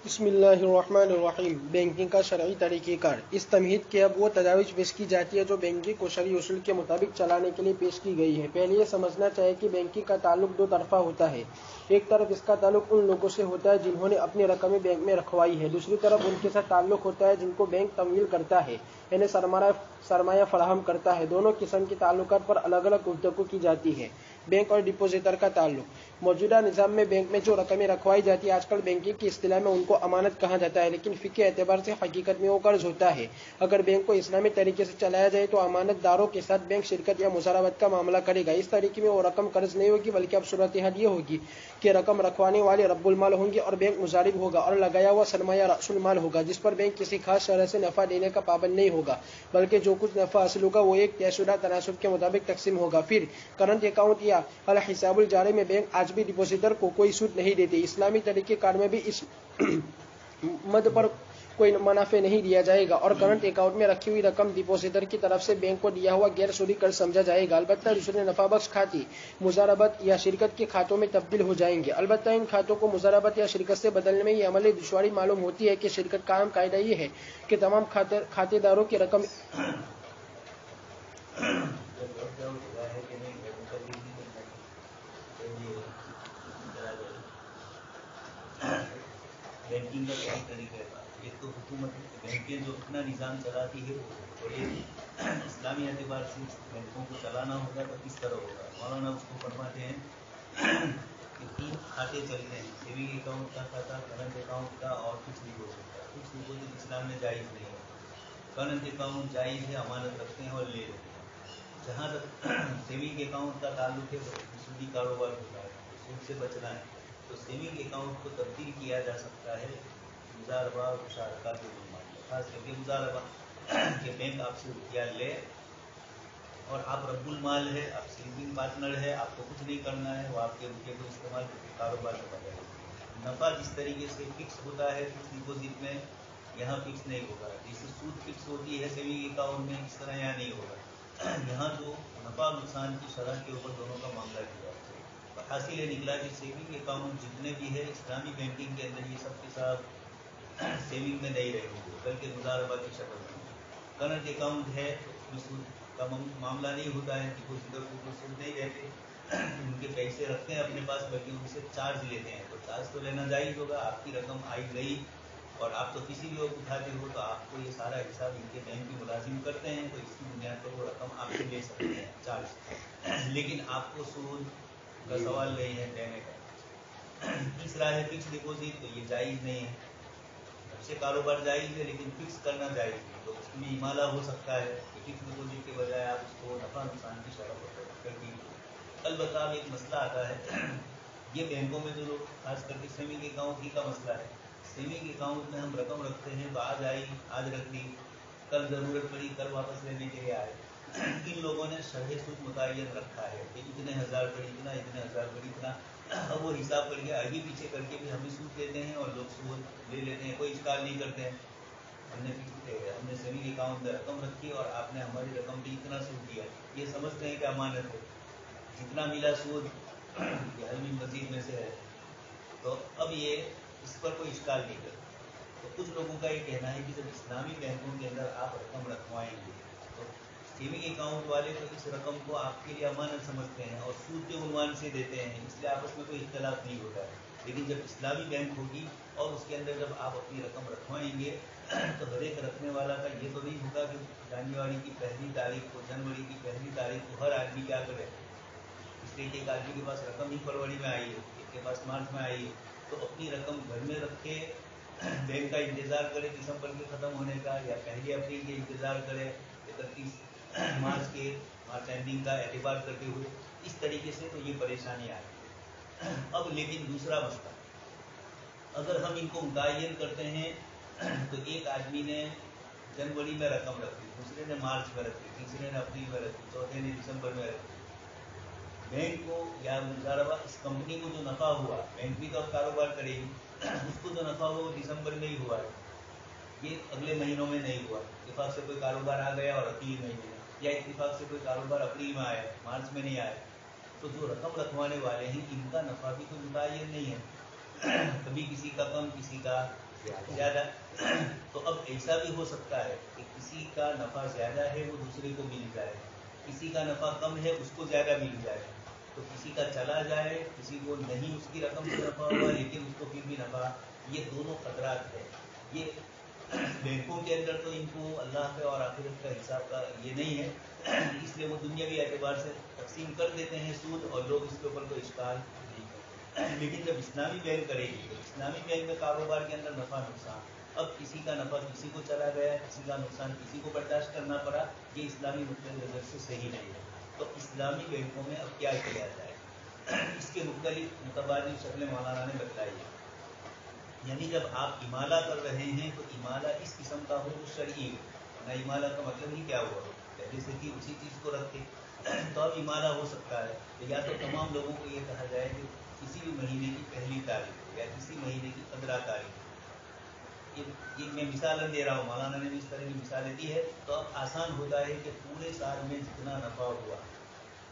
بسم اللہ الرحمن الرحیم۔ بینکنگ کا شرعی طریقہ کار۔ اس تمہید کے اب وہ تجاویز پیش کی جاتی ہے جو بینکنگ کو شرعی اصول کے مطابق چلانے کے لیے پیش کی گئی ہے۔ پہلے یہ سمجھنا چاہیے کہ بینکنگ کا تعلق دو طرفہ ہوتا ہے۔ ایک طرف اس کا تعلق ان لوگوں سے ہوتا ہے جنہوں نے اپنی رقمیں بینک میں رکھوائی ہے، دوسری طرف ان کے ساتھ تعلق ہوتا ہے جن کو بینک تمویل کرتا ہے، یعنی سرمایہ فراہم کرتا ہے۔ دونوں قسم کے تعلقات پر الگ الگ گفتگو کی جاتی ہے۔ بینک اور ڈپوزیٹر کا تعلق۔ موجودہ نظام میں بینک میں جو رقمیں رکھوائی جاتی ہیں، آج کل بینکنگ کی اصطلاح میں ان کو امانت کہا جاتا ہے، لیکن فقہی اعتبار سے حقیقت میں وہ قرض ہوتا ہے۔ اگر بینک کو اسلامی طریقے سے چلایا جائے تو امانت داروں کے ساتھ بینک شرکت یا مزاربت کا معاملہ کرے گا۔ اس طریقے میں وہ رقم قرض نہیں ہوگی، بلکہ اب صورتحال یہ ہوگی کہ رقم رکھوانے والے رب المال ہوں گے اور بینک مضارب ہوگا، اور لگایا ہوا سرمایہ رأس المال ہوگا، جس پر بینک کسی خاص شرح سے نفع دینے کا پابند نہیں ہوگا، بلکہ جو کچھ نفع حاصل ہوگا وہ ایک طے شدہ تناسب کے مطابق تقسیم ہوگا۔ پھر کرنٹ اکاؤنٹ یا الحساب الجاری میں بینک آج بھی ڈپوزیٹر کو کوئی سود نہیں دیتے۔ اسلامی طریقہ کار میں بھی اس مد پر کوئی منافع نہیں دیا جائے گا، اور کرنٹ اکاؤنٹ میں رکھی ہوئی رقم ڈپوزیٹر کی طرف سے بینک کو دیا ہوا غیر سودی قرض سمجھا جائے گا۔ البتہ دوسرے نفع بخش کھاتے مزاربت یا شرکت کے کھاتوں میں تبدیل ہو جائیں گے۔ البتہ ان کھاتوں کو مزاربت یا شرکت سے بدلنے میں یہ عملی دشواری معلوم ہوتی ہے کہ شرکت کا عام قاعدہ یہ ہے کہ تمام کھاتے داروں کی رقم بینکنگ کا کئی طریقہ ہے۔ ایک تو حکومت بینکیں جو اپنا نظام چلاتی ہے، اور ایک اسلامی اعتبار سے بینکوں کو چلانا ہوگا تو کس طرح ہوگا۔ مولانا اس کو فرماتے ہیں کہ 3 کھاتے چلتے ہیں: سیونگ اکاؤنٹ کا کھاتا، کرنٹ اکاؤنٹ کا، اور فکس ڈپوزٹ کا۔ فکس ڈپوزٹ اسلام میں جائز نہیں ہے۔ کرنٹ اکاؤنٹ جائز ہے، امانت رکھتے ہیں اور لے لیتے ہیں۔ جہاں تک سیونگ اکاؤنٹ کا تعلق ہے تو سودی کاروبار ہوتا ہے، سود سے بچنا ہے، تو سیونگ اکاؤنٹ کو تبدیل کیا جا سکتا ہے مضاربہ اور مشارکہ کے عنوان میں۔ خاص کر کے مضاربہ کہ بینک آپ سے روپیہ لے اور آپ رب المال ہے، آپ سلیپنگ پارٹنر ہے، آپ کو کچھ نہیں کرنا ہے، وہ آپ کے روپیے کو استعمال کر کے کاروبار میں بدلے۔ نفع جس طریقے سے فکس ہوتا ہے فکس ڈپوزٹ میں، یہاں فکس نہیں ہوگا۔ جیسے سود فکس ہوتی ہے سیونگ اکاؤنٹ میں، اس طرح یہاں نہیں ہوگا۔ یہاں تو نفع نقصان کی شرح کے اوپر دونوں کا معاملہ کیا ہے۔ حاصل یہ نکلا کہ سیونگ اکاؤنٹ جتنے بھی ہے اسلامی بینکنگ کے اندر، یہ سب کے ساتھ سیونگ میں نہیں رہیں گے، بلکہ مضاربہ کی شکل میں۔ کرنٹ اکاؤنٹ ہے تو اس میں سود کا معاملہ نہیں ہوتا ہے، ڈپوزیٹر کو سود نہیں دیتے، ان کے پیسے رکھتے ہیں اپنے پاس، بلکہ ان سے چارج لیتے ہیں۔ تو چارج تو لینا جائز ہوگا، آپ کی رقم آئی گئی اور آپ تو کسی بھی وقت اٹھاتے ہو، تو آپ کو یہ سارا حساب ان کے بینک کے ملازم کرتے ہیں، تو اس کی بنیاد پر وہ رقم آپ سے لے سکتے ہیں چارج، لیکن آپ کو سود کا سوال نہیں ہے دینے کا۔ تیسرا ہے فکس ڈپوزٹ، تو یہ جائز نہیں ہے۔ اچھے کاروبار جائز ہے لیکن فکس کرنا جائز نہیں، تو اس میں امالہ ہو سکتا ہے کہ فکس ڈپوزٹ کے بجائے آپ اس کو نفع نقصان کی شرح پر کر دیجیے۔ البتہ اب ایک مسئلہ آتا ہے، یہ بینکوں میں جو لوگ خاص کر کے سیونگ اکاؤنٹ ہی کا مسئلہ ہے۔ سیونگ اکاؤنٹ میں ہم رقم رکھتے ہیں، تو آج آئی آج رکھ دی، کل ضرورت پڑی کل واپس لینے کے لیے آئے۔ ان لوگوں نے شرح سود متعین رکھا ہے کہ اتنے ہزار پر اتنا، اتنے ہزار پر اتنا، اب وہ حساب کر کے آگے پیچھے کر کے بھی ہمیں سود دیتے ہیں اور لوگ سود لے لیتے ہیں، کوئی اشکال نہیں کرتے ہیں۔ ہم نے سیونگ اکاؤنٹ میں رقم رکھی اور آپ نے ہماری رقم پہ اتنا سود دیا، یہ سمجھتے ہیں کہ امانت ہے، جتنا ملا سود یہ حلمی مزید میں سے ہے، تو اب یہ اس پر کوئی اشکال نہیں کرتا۔ تو کچھ لوگوں کا یہ کہنا ہے کہ جب اسلامی بینکوں کے اندر آپ رقم رکھوائیں گے تو سیونگ اکاؤنٹ والے تو اس رقم کو آپ کے لیے امانت سمجھتے ہیں اور سود کے عنوان سے دیتے ہیں، اس لیے آپس میں کوئی اختلاف نہیں ہوتا ہے۔ لیکن جب اسلامی بینک ہوگی اور اس کے اندر جب آپ اپنی رقم رکھوائیں گے تو ہر ایک رکھنے والا کا یہ تو نہیں ہوگا کہ جنوری کی پہلی تاریخ کو ہر آدمی کیا کرے، اس لیے کہ ایک آدمی کے پاس رقم ہی فروری میں آئی ہے، ایک کے پاس مارچ میں آئی ہے، تو اپنی رقم گھر میں رکھے بینک کا انتظار کرے دسمبر کے ختم ہونے کا، یا 1 اپریل کے انتظار کرے 31 مارچ اینڈنگ کا اعتبار کرتے ہوئے، اس طریقے سے تو یہ پریشانی آئی ہے۔ اب لیکن دوسرا مسئلہ، اگر ہم ان کو متعین کرتے ہیں تو ایک آدمی نے جنوری میں رقم رکھی، دوسرے نے مارچ میں رکھی، تیسرے نے اپریل میں رکھی، چوتھے نے دسمبر میں رکھی، بینک کو یا مضاربہ اس کمپنی کو جو نفع ہوا، بینک بھی تو اب کاروبار کرے گی، اس کو جو نفع ہوا وہ دسمبر میں ہی ہوا ہے، یہ اگلے مہینوں میں نہیں ہوا۔ اتفاق سے کوئی کاروبار آ گیا اور اپریل میں ہی ملا، یا اتفاق سے کوئی کاروبار اپریل میں آیا مارچ میں نہیں آیا، تو جو رقم رکھوانے والے ہیں ان کا نفع بھی کوئی متعین نہیں ہے، कभी किसी का कम किसी का ज़्यादा। तो अब ऐसा भी हो सकता है कि किसी का नफ़ा ज़्यादा है वो दूसरे को मिल जाए, किसी का नफ़ा कम है उसको ज़्यादा मिल जाए, तो किसी का चला जाए, किसी को नहीं उसकी रकम से नफ़ा हुआ लेकिन उसको फिर भी नफ़ा। ये दोनों खतरात है। ये बैंकों के अंदर तो इनको अल्लाह पे और आखिरत का हिसाब का ये नहीं है, इसलिए वो दुनियावी एतबार से तकसीम कर देते हैं सूद और लोग इसके ऊपर कोई इश्काल नहीं करते। लेकिन जब इस्लामी बैंक करेगी तो इस्लामी बैंक में कारोबार के अंदर नफ़ा नुकसान, अब किसी का नफ़ा किसी को चला गया, किसी का नुकसान किसी को बर्दाश्त करना पड़ा, ये इस्लामी नुक्ते नज़र से सही नहीं है। तो इस्लामी बैंकों में अब क्या किया जाए, इसके मुख्तलिफ मुतबादिल शक्लें मौलाना ने बताई है। यानी जब आप इमाला कर रहे हैं तो इमाला इस किस्म का हो जो शरई हो ना। इमाला का मतलब ही क्या हुआ, जैसे कि उसी चीज़ को रख के तो अब इमाला हो सकता है। तो या तो तमाम लोगों को ये कहा जाए कि किसी भी महीने की पहली तारीख हो या किसी महीने की 15 तारीख हो। ये मैं मिसालन दे रहा हूँ, मौलाना ने भी इस तरह की मिसालें दी है। तो अब आसान होता है कि पूरे साल में जितना नफ़ा हुआ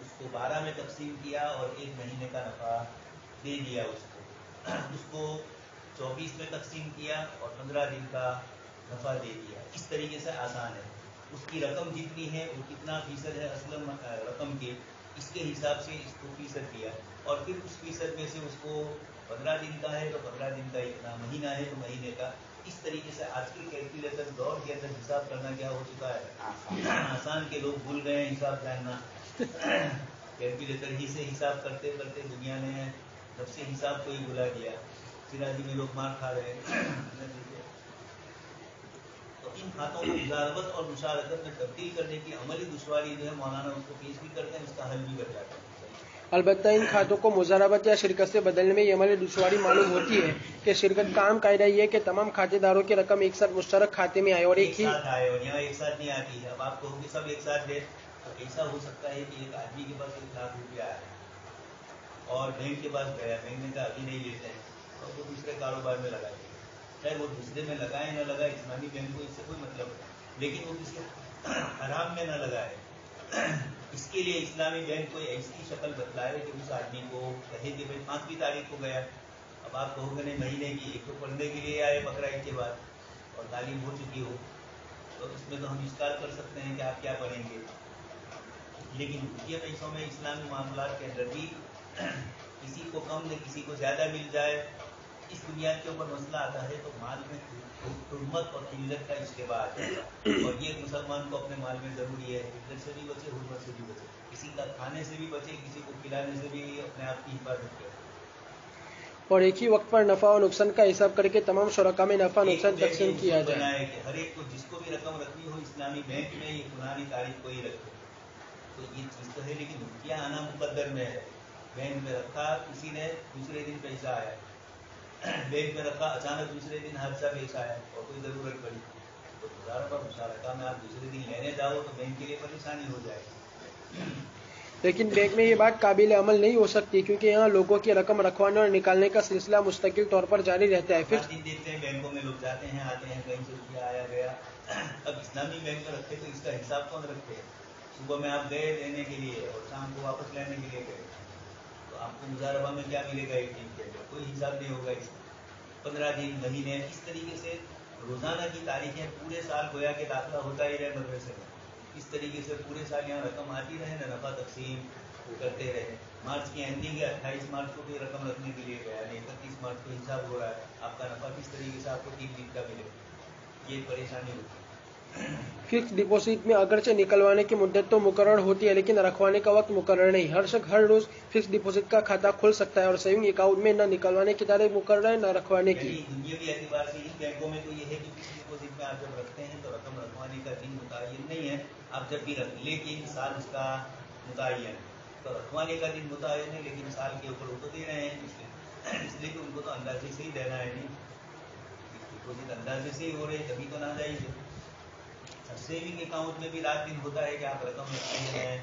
उसको 12 में तकसीम किया और एक महीने का नफ़ा दे दिया उसको 24 में तकसीम किया और 15 दिन का नफ़ा दे दिया। इस तरीके से आसान है। उसकी रकम जितनी है वो कितना फीसद है असलम रकम के, इसके हिसाब से इसको फीसद दिया और फिर उस फीसद में से उसको 15 दिन का है तो 15 दिन का इतना, महीना है तो महीने का। इस तरीके से आज के कैलकुलेटर दौर के अंदर हिसाब करना क्या हो चुका है आसान के लोग भूल गए हिसाब जानना। कैलकुलेटर ही से हिसाब करते करते दुनिया ने जब से हिसाब को ही भुला दिया, सिराजी में लोग मार खा रहे हैं। तो इन खातों को मुजारबत और मुशारकत में तब्दील करने की अमली दुश्वारी जो है मौलाना उसको पेश भी करते हैं, उसका हल भी बताते हैं। अलबत्ता इन खातों को मुजारबत या शिरकत से बदलने में ये अमली दुश्वारी मालूम होती है कि शिरकत का आम कायदा ये है कि तमाम खातेदारों की रकम एक साथ मुश्तरक खाते में आए और एक ही साथ आए, और यहाँ एक साथ नहीं आती है। अब आप कहोगे सब एक साथ दे, तो ऐसा हो सकता है कि एक आदमी के पास 1 लाख रुपया है और बैंक के पास गया, बैंक ने कहा अभी नहीं लेते हैं, और वो दूसरे कारोबार में लगाए, चाहे वो दूसरे में लगाए न लगाए, इस्लामी बैंक को इससे कोई मतलब नहीं, लेकिन वो किसी हराम में न लगाए। इसके लिए इस्लामी बैंक कोई ऐसी शक्ल बतलाए कि उस आदमी को कहे कि भाई 5वीं तारीख को गया, अब आप कहोगे नहीं महीने की, एक तो पढ़ने के लिए आए बकरा ईद के बाद और तालीम हो चुकी हो, तो इसमें तो हम इश्काल कर सकते हैं कि आप क्या पढ़ेंगे। लेकिन रुपये पैसों में इस्लामी मामलात के अंदर भी किसी को कम ने किसी को ज़्यादा मिल जाए, इस बुनियाद के ऊपर मसला आता है तो माल में हुर्मत और किल्लत का इश्तिबा आता है। और ये मुसलमान को अपने माल में ज़रूरी है, किल्लत से भी बचे, हुर्मत से भी बचे, किसी का खाने से भी बचे, किसी को खिलाने से भी अपने आप की हिफाजत करे। और एक ही वक्त पर नफा और नुकसान का हिसाब करके तमाम शुरका में नफा नुकसान तकसीम किया जाए कि हर एक को जिसको भी रकम रखनी हो इस्लामी बैंक में ये पुरानी तारीख को ही रखे, तो ये चीज़ तो है। लेकिन रुपया आना मुकद्दर में है, बैंक में रखा किसी ने, दूसरे दिन पैसा आया, बैंक में रखा अचानक दूसरे दिन हादसा पेश आया और कोई ज़रूरत पड़ी, तो मुजारबा मुशारका में आप दूसरे दिन लेने जाओ तो बैंक के लिए परेशानी हो जाएगी। लेकिन बैंक में ये बात काबिल अमल नहीं हो सकती क्योंकि यहाँ लोगों की रकम रखवाने और निकालने का सिलसिला मुस्तकिल तौर पर जारी रहता है। फिर दिन देखते हैं बैंकों में लोग जाते हैं आते हैं, कहीं से रुपया आया गया। अब इस्लामी बैंक में रखे तो इसका हिसाब कौन रखते हैं? सुबह में आप गए लेने के लिए और शाम को वापस लेने के लिए गए, तो आपको मुजारबा में क्या मिलेगा एक दिन के अंदर? कोई हिसाब नहीं होगा इसका। 15 दिन, महीने, इस तरीके से रोज़ाना की तारीखें पूरे साल गोया के दाखिला होता ही रहे मदरसे में, इस तरीके से पूरे साल यहाँ रकम आती रहे, न नफ़ा तकसीम करते रहे। मार्च की एंडिंग है, 28 मार्च को कोई रकम रखने के लिए गया नहीं, 31 मार्च को हिसाब हो रहा है, आपका नफ़ा किस तरीके से आपको 3 दिन का मिले, ये परेशानी होती है। फिक्स डिपॉजिट में अगरचे निकलवाने की मुद्दत तो मुकर्रर होती है लेकिन रखवाने का वक्त मुकर्रर नहीं। हर शख्स हर रोज फिक्स डिपॉजिट का खाता खोल सकता है और सेविंग अकाउंट में न निकलवाने की तारीख मुकर्रर है न रखवाने की। दुनियावी एतबार से इन बैंकों में तो ये है कि फिक्स डिपॉजिट में आप जब रखते हैं तो रकम रखवाने का दिन मुतय्यन नहीं है, आप जब भी रख, लेकिन साल उसका मुतय्यन है। तो रखवाने का दिन मुतय्यन है लेकिन साल के ऊपर वो तो दे रहे हैं, इसलिए कि उनको तो अंदाजे से ही देना है, नहीं डिपॉजिट अंदाजे से ही हो रहे, तभी तो ना जाइए। सेविंग अकाउंट में भी रात दिन होता है कि आप रकम रखते हैं।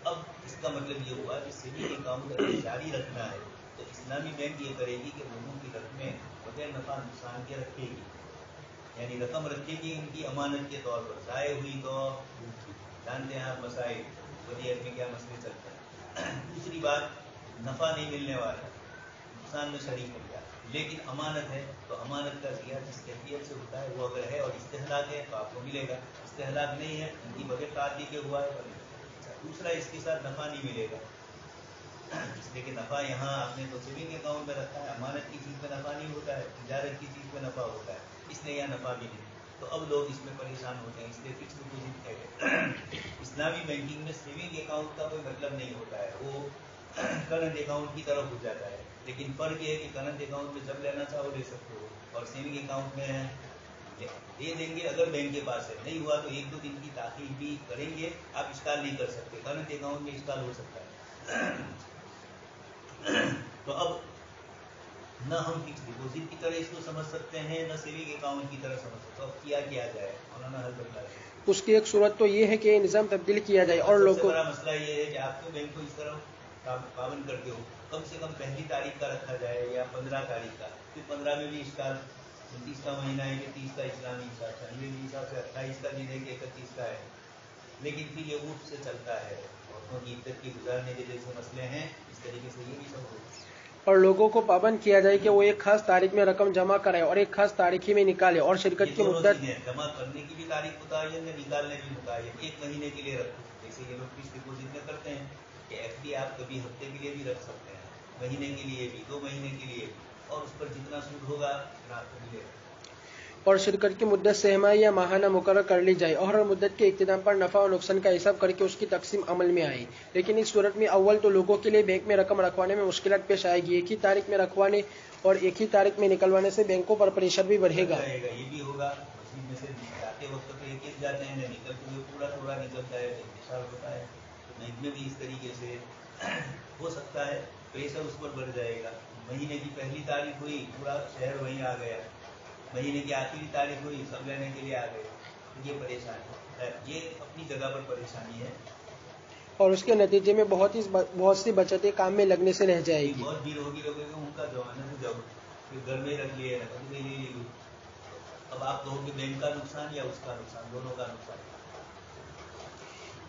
अब इसका मतलब ये हुआ कि सेविंग अकाउंट अगर जारी रखना है तो इस्लामी बैंक ये करेगी कि लोगों की रकमें बगैर नफा नुकसान के रखेगी, यानी रकम रखेगी इनकी अमानत के तौर पर, ज़ाय हुई तो जानते हैं आप मसाइल वलीयत में क्या मसले चलते हैं। दूसरी बात, नफ़ा नहीं मिलने वाला, नुकसान में शरीक हो गया। लेकिन अमानत है तो अमानत का ज़िया जिस कैफियत से होता है वो अगर है और इस्तेहलाक है तो आपको मिलेगा, इस्तेहलाक नहीं है इनकी बगैर तादी के हुआ है। दूसरा, इसके साथ नफ़ा नहीं मिलेगा, इसलिए कि नफ़ा यहाँ आपने तो सेविंग अकाउंट में रखा है, अमानत की चीज़ में नफ़ा नहीं होता है, तिजारत की चीज़ में नफ़ा होता है, इसलिए यहाँ नफ़ा भी नहीं। तो अब लोग इसमें परेशान होते हैं, इसलिए फिक्स डिपोजिट है। इस्लामी बैंकिंग में सेविंग अकाउंट का कोई मतलब नहीं होता है, वो करंट अकाउंट की तरफ हो जाता है। लेकिन फ़र्क ये है कि करंट अकाउंट में जब लेना चाहो ले सकते हो, और सेविंग अकाउंट में दे देंगे अगर बैंक के पास है, नहीं हुआ तो 1-2 दिन की ताख़ीर भी करेंगे, आप इस्काल नहीं कर सकते। करंट अकाउंट में इस्काल हो सकता है। तो अब न हम फिक्स डिपोजिट की तरह इसको समझ सकते हैं, न सेविंग अकाउंट की तरह समझ सकते हैं। अब किया जाए, मौलाना हल बताइए। उसकी एक सूरत तो ये है कि ये निज़ाम तब्दील किया जाए और लोगों सबसे बड़ा मसला ये है कि आप तो बैंक को इस तरह पाबंद करते हो, कम से कम पहली तारीख का रखा जाए या 15 तारीख का, फिर 15 में भी इस्काल, 29 का महीना है कि 30 का इस्लामी हिसाब से, अंग्रेजी हिसाब से 28 का दिन है कि 31 का है, लेकिन फिर ये ऊँट से चलता है। औरतों की इद्दत की गुजारने के जैसे मसले हैं, इस तरीके से ये भी सब हो। और लोगों को पाबंद किया जाए कि वो एक खास तारीख में रकम जमा कराए और एक खास तारीख ही में निकाले, और शिरकत की मुद्दत जमा करने की भी तारीख मुतय्यन है, निकालने की मुतय्यन, 1 महीने के लिए रखो, जैसे ये लोग फिक्स डिपोजिट में करते हैं कि एफडी आप कभी हफ्ते के लिए भी रख सकते हैं, महीने के लिए भी, 2 महीने के लिए, और उस पर जितना सूद होगा आपको मिलेगा। और शिरकत की मुद्दत सहमाही या माहाना मुकर्रर कर ली जाए और हर मुद्दत के इख्तिताम पर नफ़ा और नुकसान का हिसाब करके उसकी तकसीम अमल में आए। लेकिन इस सूरत में अव्वल तो लोगों के लिए बैंक में रकम रखवाने में मुश्किलात पेश आएगी। एक ही तारीख में रखवाने और एक ही तारीख में निकलवाने से बैंकों पर प्रेशर भी बढ़ेगा। ये भी होगा, मशीन में से जाते वक्त तो एक जाते हैं, निकलते हुए पूरा निकलता है, इंतजार होता है। तो बैंक में भी इस तरीके से हो सकता है, प्रेशर उस पर बढ़ जाएगा। महीने की पहली तारीख हुई, पूरा शहर वहीं आ गया, महीने की आखिरी तारीख हुई, सब लेने के लिए आ गए, तो ये परेशानी है, ये अपनी जगह पर परेशानी है। और उसके नतीजे में बहुत सी बचतें काम में लगने से रह जाएगी। बहुत भीड़ होगी, लोगों को उनका जमाना से जाओ, फिर घर में रख लिए, नकद में ले ली। अब आप कहोगे बैंक का नुकसान या उसका नुकसान, दोनों का नुकसान।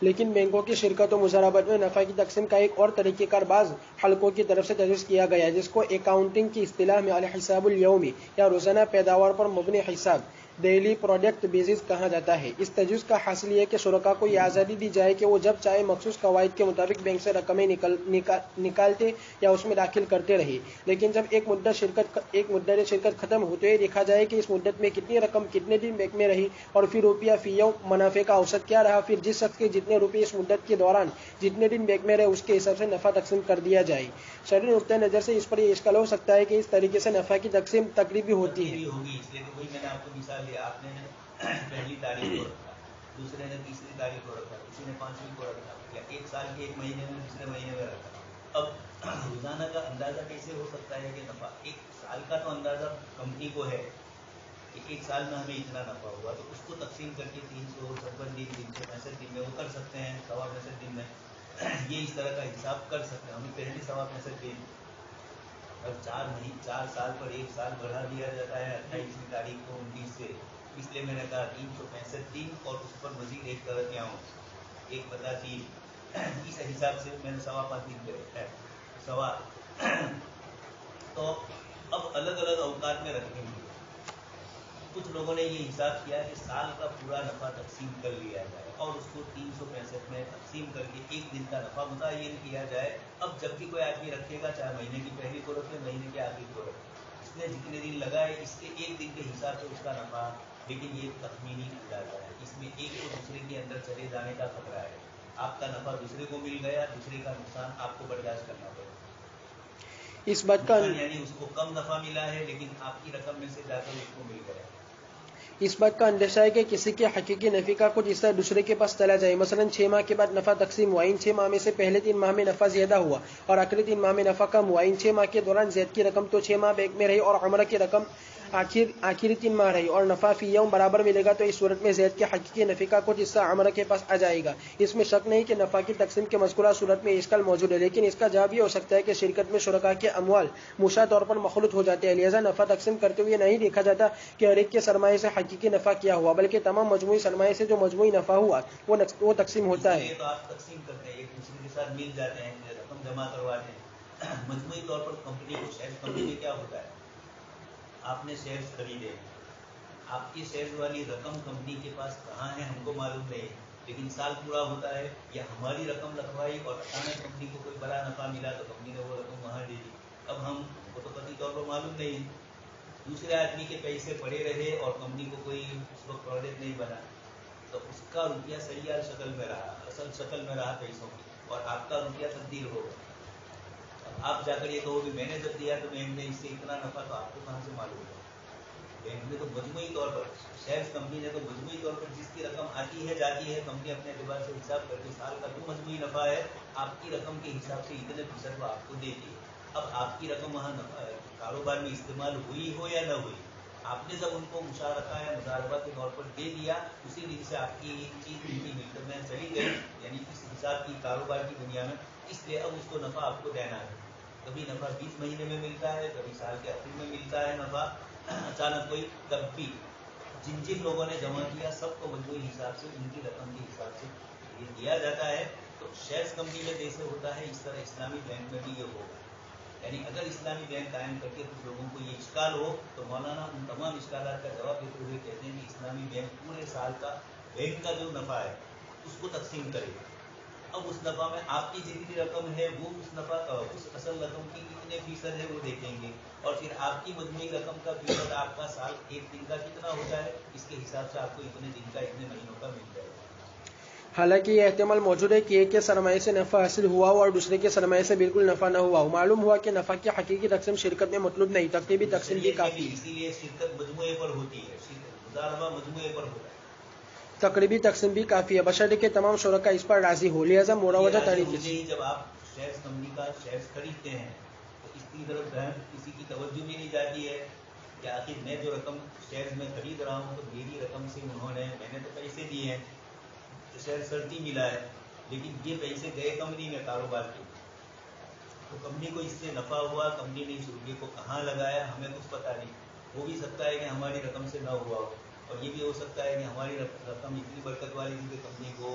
लेकिन बैंकों की शिरकत और मुजारबत में नफ़ा की तकसीम का एक और तरीक़ेकार बाज़ हलकों की तरफ से तजवीज़ किया गया है, जिसको अकाउंटिंग की इस्तिलाह में अल-हिसाबुल यौमी या रोज़ाना पैदावार पर मबनी हिसाब, डेली प्रोडक्ट बेसिस कहा जाता है। इस तजवीज़ का हासिल है कि शुरका को यह आज़ादी दी जाए कि वो जब चाहे मखसूस कवायद के मुताबिक बैंक से रकमें निकालते या उसमें दाखिल करते रहे। लेकिन जब एक मुद्दत शिरकत ख़त्म होते हुए देखा जाए कि इस मुद्दत में कितनी रकम कितने दिन बैंक में रही और फिर रुपया फी यौम मुनाफे का औसत क्या रहा, फिर जिस शख्स के जितने रुपये इस मुद्दत के दौरान जितने दिन बैंक में रहे उसके हिसाब से नफ़ा तकसीम कर दिया जाए। शरई नुक्ते नज़र से इस पर यह इश्काल हो सकता है कि इस तरीके से नफ़ा की तकसीम तकरीबी होती है। इसलिए तो वही मैंने आपको मिसाल दिया, आपने पहली तारीख को रखा, दूसरे ने तीसरी तारीख को रखा, किसी ने 5वीं को रखा, या एक साल के 1 महीने में दूसरे महीने में रखा। अब रोजाना का अंदाजा कैसे हो सकता है कि नफा, एक साल का तो अंदाजा कंपनी को है कि एक साल में हमें इतना नफा हुआ, तो उसको तकसीम करके 356 दिन 365 दिन में वो कर सकते हैं, 65 दिन में ये इस तरह का हिसाब कर सकते हैं। हमें पहले 65 दिन, अब 4 साल पर 1 साल बढ़ा दिया जाता है 28वीं तारीख को 29 से, इसलिए मैंने कहा 365 दिन और उस पर मजीद एक तरह क्या हूँ 1/3, इस हिसाब से मैंने 5.25 दिन पे रखा है सवा। तो अब अलग अलग अवकात में रखेंगे। कुछ लोगों ने ये हिसाब किया कि साल का पूरा नफा तकसीम कर लिया जाए और उसको 365 में तकसीम करके एक दिन का नफा मुतय्यन किया जाए। अब जब भी कोई आदमी रखेगा, चाहे महीने की पहली को रखे, महीने के आखिर को रखे, इसने जितने दिन लगाए इसके एक दिन के हिसाब से उसका नफा। लेकिन ये तखमीनी अंदाजा है, इसमें एक को दूसरे के अंदर चले जाने का खतरा है। आपका नफा दूसरे को मिल गया, दूसरे का नुकसान आपको बर्दाश्त करना पड़ेगा। इस बात का यानी उसको कम नफा मिला है लेकिन आपकी रकम में से जाकर उसको मिल गया। इस बात का अंदेशा है कि किसी के हकीकी नफ़ी का कुछ हिस्सा दूसरे के पास चला जाए। मसलन 6 माह के बाद नफ़ा तकसीम हुआ, इन 6 माह में से पहले 3 माह में नफ़ा ज़्यादा हुआ और आखिरी 3 माह में नफ़ा कम हुआ। इन 6 माह के दौरान ज़ैद की रकम तो 6 माह बैंक में रही और उम्र की रकम आखिरी 3 माह रही और नफ़ा फी यौम बराबर मिलेगा, तो इस सूरत में ज़ैद के हकीकी नफ़ी का कुछ हिस्सा उम्र के पास आ जाएगा। इसमें शक नहीं कि नफ़ा की तकसीम के मज़कूरा सूरत में इश्काल मौजूद है, लेकिन इसका जवाब ये हो सकता है कि शिरकत में शुरका के अमवाल मुशा तौर पर मखलूत हो जाते हैं। लिहाजा नफ़ा तकसीम करते हुए नहीं देखा जाता कि हर एक के सरमाए से हकीकी नफ़ा क्या हुआ, बल्कि तमाम मजमूई सरमाए से जो मजमूई नफ़ा हुआ वो तकसीम होता है। तो आप तकसीम करते हैं, एक दूसरे के साथ मिल जाते हैं, रकम जमा करवाते हैं, मजमूई तौर पर कंपनी को शेयर, कंपनी में क्या होता है, आपने शेयर्स खरीदे, आपकी शेयर्स वाली रकम कंपनी के पास कहाँ है हमको मालूम नहीं, लेकिन साल पूरा होता है या हमारी रकम रखवाई और अचानक कंपनी को कोई बड़ा नफा मिला तो कंपनी ने वो रकम वहाँ दे दी। अब हमको तो कभी तौर पर मालूम नहीं, दूसरे आदमी के पैसे पड़े रहे और कंपनी को कोई उस वक्त प्रोडक्ट नहीं बना, तो उसका रुपया सैयार शक्ल में रहा, असल शक्ल में रहा पैसों की, और आपका रुपया तब्दील होगा। अब आप जाकर ये कहो कि मैंने जब दिया तो बैंक ने इससे इतना नफा, तो आपको कहाँ से मालूम होगा? बैंक में तो मजमूई तौर पर शेयर्स कंपनी ने तो मजमूई तौर पर जिसकी रकम आती है जाती है, कंपनी अपने एतबार से हिसाब करके साल का जो मजमूई नफा है आपकी रकम के हिसाब से इतने फीसद वो आपको देती है। अब आपकी रकम वहाँ कारोबार में इस्तेमाल हुई हो या न हुई, आपने जब उनको मुशारका या मुजारबा के तौर पर दे दिया, उसी दिन से आपकी चीज उनकी मिल्कत में चली गई, यानी इस हिसाब की कारोबार की दुनिया में, इसलिए अब उसको नफा आपको देना है। कभी नफा 20 महीने में मिलता है, कभी साल के आखिर में मिलता है नफा, अचानक कोई, तब भी जिन जिन लोगों ने जमा किया सबको मजबूरी हिसाब से उनकी रकम के हिसाब से ये दिया जाता है। तो शेयर्स कंपनी में जैसे होता है इस तरह इस्लामी बैंक में भी ये होगा, यानी अगर इस्लामी बैंक कायम करके कुछ लोगों को ये इश्काल हो तो मौलाना उन तमाम इश्कालात का जवाब देते हुए कहते हैं कि इस्लामी बैंक पूरे साल का बैंक का जो नफा है उसको तकसीम करेगा। अब उस नफा में आपकी जितनी रकम है वो उस नफा उस असल रकम की कितने फीसद है वो देखेंगे, और फिर आपकी मजमूई रकम का फीसद आपका साल एक दिन का कितना होता है, इसके हिसाब से आपको इतने दिन का इतने महीनों का मिल जाएगा। हालांकि ये एहतमाल मौजूद है कि एक के सरमाए से नफा हासिल हुआ हो और दूसरे के सरमाए से बिल्कुल नफा न हुआ हो। मालूम हुआ कि नफा की हकीकी तकसीम शिरकत में मतलूब नहीं, तकरीबी तकसीम भी काफी, इसीलिए शिरकत मजमूए पर होती है, मुजारबा मजमूए पर होता है, तकरीबी तकसीम भी काफी है, बशर्ते के तमाम शुरका इस पर राजी हो। लिहाजा मुरावजा तरीके से जब आप शेयर्स कंपनी का शेयर्स खरीदते हैं तो इसकी तरफ ध्यान किसी की तवज्जो भी नहीं जाती है कि आखिर मैं जो रकम शेयर्स में खरीद रहा हूँ तो मेरी रकम से उन्होंने, मैंने तो पैसे दिए हैं तो शेयर सर्टी मिला है, लेकिन ये पैसे गए कंपनी में कारोबार के, तो कंपनी को इससे नफा हुआ, कंपनी ने इस रुपये को कहाँ लगाया हमें कुछ पता नहीं। हो भी सकता है कि हमारी रकम से न हुआ हो, और ये भी हो सकता है कि हमारी रकम इतनी बरकत वाली थी कि कंपनी को,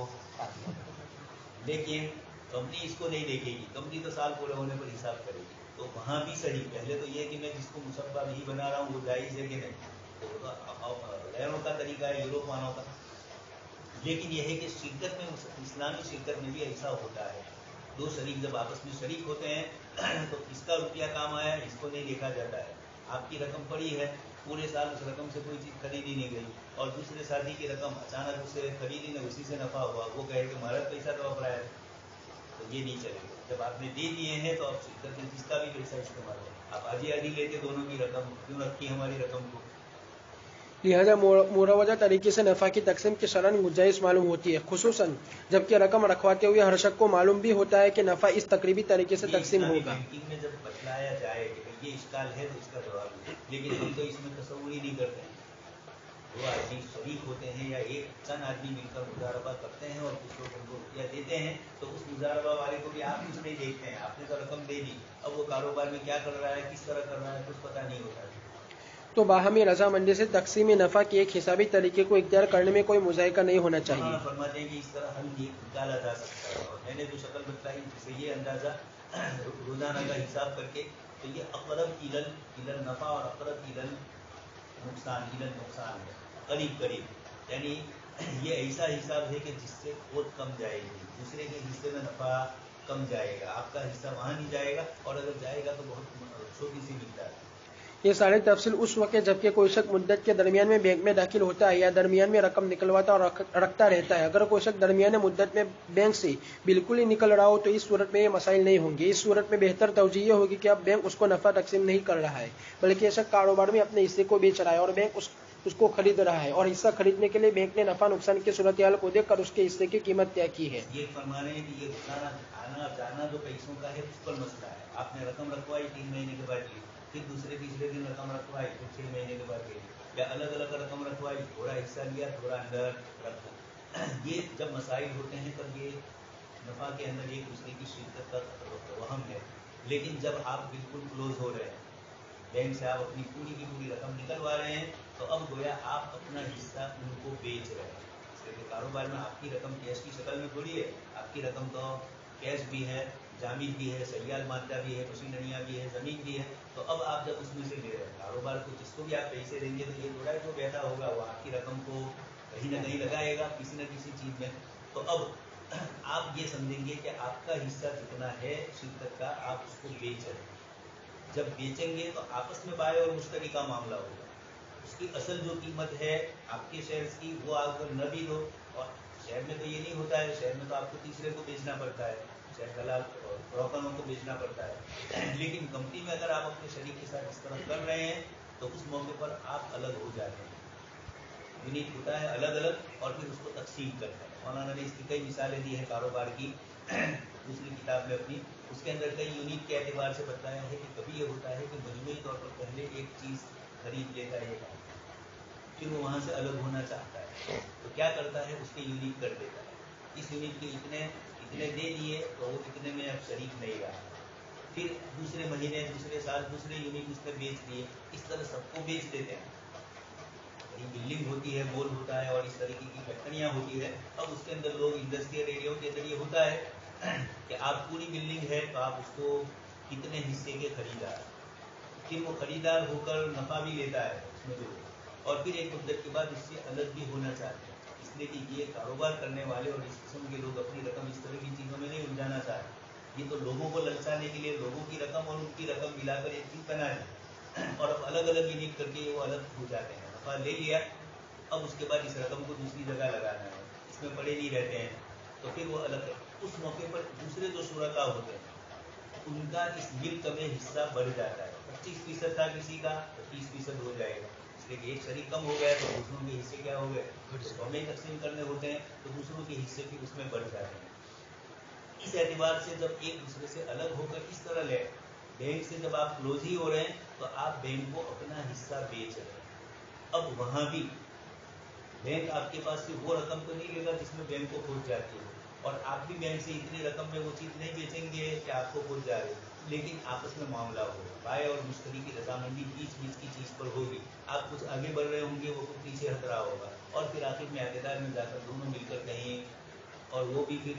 लेकिन कंपनी इसको नहीं देखेगी, कंपनी तो साल पूरे होने पर हिसाब करेगी। तो वहाँ भी सही, पहले तो ये कि मैं जिसको मुसब्बा नहीं बना रहा हूँ वो जायज़ है कि नहीं, तो गैरों का तरीका है, यूरोप वालों का। लेकिन यह है कि शिरकत में, इस्लामी शिरकत में भी ऐसा होता है, दो शरीक जब आपस में शरीक होते हैं तो इसका रुपया काम आया इसको नहीं देखा जाता है। आपकी रकम पड़ी है, पूरे साल उस रकम से कोई चीज़ खरीदी नहीं गई, और दूसरे साथी की रकम अचानक उसे खरीदी नहीं, उसी से नफा हुआ, वो कहे कि हमारा पैसा तो अपराया है, तो ये नहीं चलेगा। जब आपने दे दिए हैं तो आप शिरकत में जिसका भी पैसा इस्तेमाल हो, आप आधी आधी लेके दोनों की रकम क्यों रखी हमारी रकम को। लिहाजा मुरावजा तरीके से नफा की तकसीम की शरन गुंजाइश मालूम होती है, खुसूसन जबकि रकम रखवाते हुए हर शख्स को मालूम भी होता है कि नफा इस तकरीबी तरीके से तकसीम होगा। बैंकिंग में जब बतलाया जाए कि ये इश्काल है तो इसका जवाब है, लेकिन हम तो इसमें तस्वुर ही नहीं करते हैं। दो आदमी शरीक होते हैं या एक चंद आदमी मिलकर मुजारबा करते हैं और कुछ लोग उनको रुपया देते हैं, तो उस मुजारबा वाले को भी आप कुछ नहीं देखते हैं, आपने तो रकम दे दी, अब वो कारोबार में क्या कर रहा है, किस तरह कर रहा है, कुछ पता नहीं होता है। तो बाहमी रजामंदी से तकसीम नफा के एक हिसाबी तरीके को इख्तियार करने में कोई मुजाहिका नहीं होना चाहिए। फरमाते हैं कि इस तरह हल निकाला जा सकता है, और मैंने जो शक्ल बताई जिससे ये अंदाजा रोजाना का हिसाब करके, तो ये अक़रब इलल नफा और अक़रब इलल नुकसान है, करीब करीब, यानी ये ऐसा हिसाब है कि जिससे बहुत कम जाएगी, दूसरे के हिस्से में नफा कम जाएगा, आपका हिस्सा वहाँ नहीं जाएगा, और अगर जाएगा तो बहुत छोटी सी मिकदार है। ये सारी तफसील उस वक्त जबकि कोई शख्स मुद्दत के दरमियान में बैंक में दाखिल होता है या दरमियान में रकम निकलवाता और रखता रहता है। अगर कोई शख्स दरमियान मुद्दत में बैंक से बिल्कुल ही निकल रहा हो तो इस सूरत में ये मसाइल नहीं होंगे। इस सूरत में बेहतर तवजीह होगी कि अब बैंक उसको नफा तकसीम नहीं कर रहा है, बल्कि शख्स कारोबार में अपने हिस्से को बेच रहा है और बैंक उसको खरीद रहा है, और हिस्सा खरीदने के लिए बैंक ने नफा नुकसान की सूरत हाल को देखकर उसके हिस्से की कीमत तय की है। ये फरमाने हैं कि ये आना जाना जो पैसों का है उस पर मसला है। आपने रकम रखवाई 3 महीने के बाद ली, फिर दूसरे तीसरे दिन रकम रखवाई, फिर 6 महीने के बाद ली, या अलग अलग रकम रखवाई, थोड़ा हिस्सा लिया थोड़ा अंदर रखा। ये जब मसाइल होते हैं तब ये नफा के अंदर एक दूसरे की शिरकत का वहम है। लेकिन जब आप बिल्कुल क्लोज हो रहे हैं, बैंक से आप अपनी पूरी की पूरी रकम निकलवा रहे हैं, तो अब गोया आप अपना हिस्सा उनको बेच रहे हैं। इसलिए कारोबार में आपकी रकम कैश की शक्ल में थोड़ी है, आपकी रकम तो कैश भी है, जामिन भी है, सरियाल मात्रा भी है, मशीनरियाँ भी है, ज़मीन भी है। तो अब आप जब उसमें से ले रहे हैं कारोबार को, जिसको भी आप पैसे देंगे तो ये थोड़ा है जो बैठा होगा वो आपकी रकम को कहीं ना कहीं लगाएगा किसी न किसी चीज़ में। तो अब आप ये समझेंगे कि आपका हिस्सा जितना है शिरकत का आप उसको बेच रहे हैं। जब बेचेंगे तो आपस में बाय और मुश्तरी का मामला होगा। उसकी असल जो कीमत है आपके शेयर्स की वो आप न भी दो, और शहर में तो ये नहीं होता है, शहर में तो आपको तीसरे को बेचना पड़ता है, शहर दलाल ब्रोकरों को बेचना पड़ता है। लेकिन कंपनी में अगर आप अपने शरीक के साथ इस तरह कर रहे हैं तो उस मौके पर आप अलग हो जाते हैं। यूनिट होता है अलग अलग और फिर उसको तकसीम करते हैं। मौलाना ने इसकी कई मिसालें दी हैं कारोबार की दूसरी किताब में अपनी, उसके अंदर कई यूनिट के एतबार से बताया है कि कभी ये होता है कि मजमूई तौर पर पहले एक चीज़ खरीद लेता है, फिर वो वहाँ से अलग होना चाहता है तो क्या करता है उसके यूनिट कर देता है। इस यूनिट के इतने दे दिए तो वो इतने में अब शरीक नहीं रहा, फिर दूसरे महीने दूसरे साल दूसरे यूनिट उसने बेच दिए। इस तरह सबको बेच देते हैं। कहीं बिल्डिंग होती है, मॉल होता है और इस तरीके की फैक्ट्रियाँ होती है। अब उसके अंदर लोग इंडस्ट्रियल एरिया के जरिए होता है कि आप पूरी बिल्डिंग है तो आप उसको कितने हिस्से के खरीदार, फिर वो खरीदार होकर नफ़ा भी लेता है उसमें जो, और फिर एक मुद्दत के बाद उससे अलग भी होना चाहते हैं। इसलिए कि ये कारोबार करने वाले और इस किस्म के लोग अपनी रकम इस तरह की चीज़ों में नहीं उलझाना चाहते। ये तो लोगों को ललचाने के लिए लोगों की रकम और उनकी रकम मिलाकर एक चीज़ बना दी और अब अलग अलग यूनिट करके वो अलग हो जाते हैं। नफ़ा ले लिया, अब उसके बाद इस रकम को दूसरी जगह लगाना है, इसमें पड़े नहीं रहते हैं, तो फिर वो अलग है। उस मौके पर दूसरे जो शुरका होते हैं उनका इस मिल्क में हिस्सा बढ़ जाता है। 25% था किसी का तो 30% हो जाएगा, इसलिए कि एक शरीक कम हो गया तो दूसरों के हिस्से क्या हो गए, तो हमें तकसीम करने होते हैं तो दूसरों के हिस्से भी उसमें बढ़ जाते हैं। इस एतबार से जब एक दूसरे से अलग होकर इस तरह ले, बैंक से जब आप क्लोज ही हो रहे हैं तो आप बैंक को अपना हिस्सा बेच रहे हैं। अब वहाँ भी बैंक आपके पास से वो रकम तो नहीं लेगा जिसमें बैंक को पहुँच जाती है, और आप भी बैंक से इतनी रकम में वो चीज़ नहीं बेचेंगे कि आपको पहुँच जा रही, लेकिन आपस में मामला होगा, बाय और मुश्तरी की रजामंदी बीच बीच की चीज़ पर होगी। आप कुछ आगे बढ़ रहे होंगे, वो कुछ पीछे हट रहा होगा, और फिर आखिर में अहदेदार में जाकर दोनों मिलकर कहीं, और वो भी फिर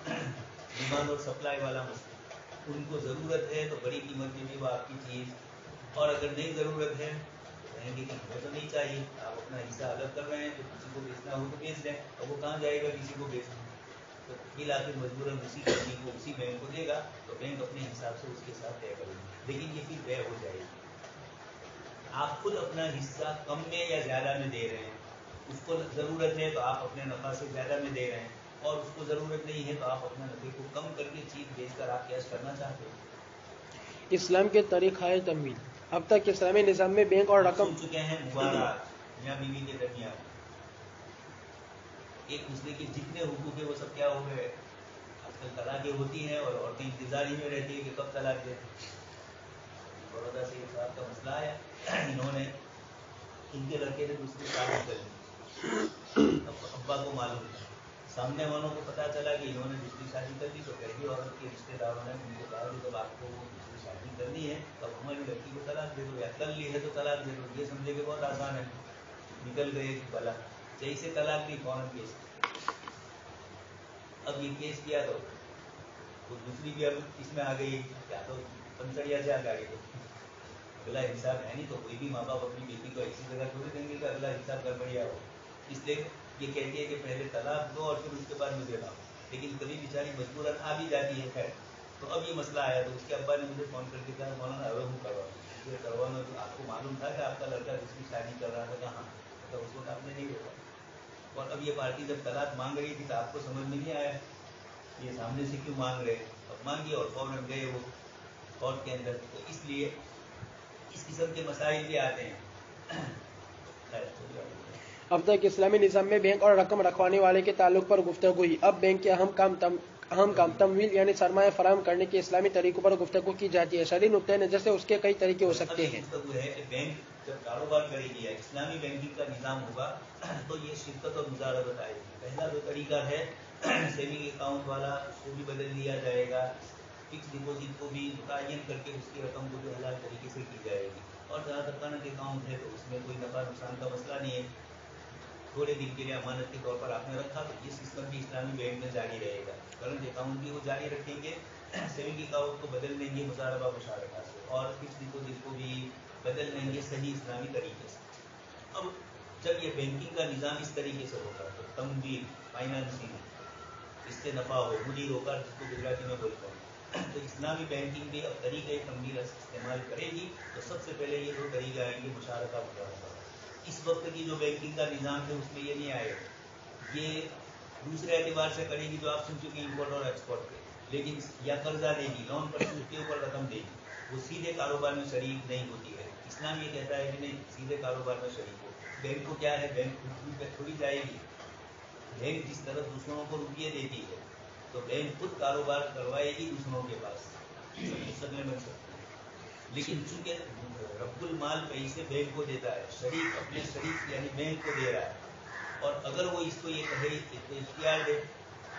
डिमांड और सप्लाई वाला मसला, उनको ज़रूरत है तो बड़ी कीमत में भी वो आपकी चीज़, और अगर नहीं ज़रूरत है तो कहेंगे कि हमें तो नहीं चाहिए, आप अपना हिस्सा अलग कर रहे हैं तो किसी को बेचना हो तो बेच दें, और वो कहाँ जाएगा किसी को बेचने, तो फिर आखिर मजबूरन उसी कंपनी को उसी बैंक को देगा, तो बैंक अपने हिसाब से उसके साथ तय करेगी, लेकिन ये फिर तय हो जाएगी। आप खुद अपना हिस्सा कम में या ज़्यादा में दे रहे हैं, उसको ज़रूरत है तो आप अपने नफ़ा से ज़्यादा में दे रहे हैं, और उसको ज़रूरत नहीं है तो आप अपना नफ़े को कम करके चीज़ बेचकर आप कैश करना चाहते हैं। इस्लाम के तरीक़ाए तमवील। अब तक इस्लामी निज़ाम में बैंक और रकम सुन चुके हैं मुबारक मियाँ बीवी के दरमियान एक दूसरे के जितने हुकूक है वो सब क्या हो गए। आजकल तलाक़ें होती हैं और औरतें इंतज़ार ही में रहती है कि कब तलाक दे। बड़ौदा से एक साहब का मसला आया, इन्होंने इनके लड़के ने दूसरी शादी कर ली, अब्बा को मालूम था, सामने वालों को पता चला कि इन्होंने दूसरी शादी कर ली, तो पहली औरत के रिश्तेदारों ने उनको कहा कि जब आपको दूसरी शादी करनी है तब हमारी लड़की को तलाक दे दो, या कर ली है तो तलाक दे दो। ये समझे कि बहुत आसान है, निकल गए भला, जैसे तलाक दी फौरन केस। अब ये केस किया तो वो दूसरी भी अब इसमें आ गई, या तो पंचड़िया से आ गई, अगला हिसाब है नहीं, तो कोई भी माँ बाप अपनी बेटी को ऐसी जगह थोड़ी देंगे कि अगला हिसाब गड़बड़िया हो। इसलिए ये कहती है कि पहले तलाक दो और फिर उसके बाद मुझे लाओ, लेकिन कभी बेचारी मजबूरन आ भी जाती है। खैर, तो अब ये मसला आया तो उसके अब्बा ने मुझे फ़ोन करके कहा मौलाना अब हूँ करवाना, ये करवाना, तो आपको मालूम था कि आपका लड़का दूसरी शादी कर रहा था, कहाँ तो उस वक्त आपने नहीं रोका, और अब ये पार्टी जब तलाक मांग रही थी तो आपको समझ में नहीं आया ये सामने से क्यों मांग रहे, अब मांगी और फौरन गए वो कोर्ट के अंदर। तो इसलिए इस किस्म के मसाइल भी आते हैं। अब तक इस्लामी निज़ाम में बैंक और रकम रखवाने वाले के ताल्लुक पर गुफ्तगू हुई। अब बैंक के अहम काम तमवील यानी सरमाया फराहम करने के इस्लामी तरीकों पर गुफ्तगू की जाती है। शरई नुक्ते नज़र से उसके कई तरीके हो सकते हैं। है कि बैंक जब कारोबार करेगी या इस्लामी बैंकिंग का निज़ाम होगा तो ये शिरकत और मुजारबत आएगी। पहला जो तरीका है सेविंग अकाउंट वाला, उसको भी बदल लिया जाएगा, फिक्स डिपॉजिट को भी मुतय्यन करके उसकी रकम को भी हलाल तरीके से की जाएगी, और जहाँ तक करंट अकाउंट है तो उसमें कोई नफा नुकसान का मसला नहीं है, थोड़े दिन के लिए अमानत के तौर पर आपने रखा तो ये सिस्टम भी इस्लामी बैंक में जारी रहेगा। करंट अकाउंट भी वो जारी रखेंगे सेविंग अकाउंट को बदल देंगे मुजारबा मुशारका से, और फिक्स डिपोजिट को भी बदल देंगे सही इस्लामी तरीके से। अब जब ये बैंकिंग का निज़ाम इस तरीके से होगा तो तमवील, फाइनेंसिंग, इससे नफ़ा हो, मुदीर होकर जिसको गुजराती में बोलते हैं, तो इस्लामी बैंकिंग भी अब तरीक़े तमवील इस्तेमाल करेगी। तो सबसे पहले ये दो तरीके आएंगे, मुशारका मुजारबा। इस वक्त की जो बैंकिंग का निज़ाम है उसमें ये नहीं आएगा, ये दूसरे एतबार से करेगी जो आप सुन चुके इम्पोर्ट और एक्सपोर्ट पे, लेकिन या कर्जा देगी, लोन पर सूद के ऊपर रकम देगी, वो सीधे कारोबार में शरीक नहीं होती है। इस्लाम ये कहता है कि नहीं, सीधे कारोबार में शरीक हो। बैंक को क्या है, बैंक खुद पे थोड़ी जाएगी। बैंक जिस तरह दूसरों को रुपये देती है तो बैंक खुद कारोबार करवाएगी दूसरों के पास, सकने बन सकती है। लेकिन चूंकि रब्बुल माल पैसे बैंक को देता है, शरीक अपने शरीक यानी बैंक को दे रहा है, और अगर वो इसको ये कहे तो इख्तियार दे,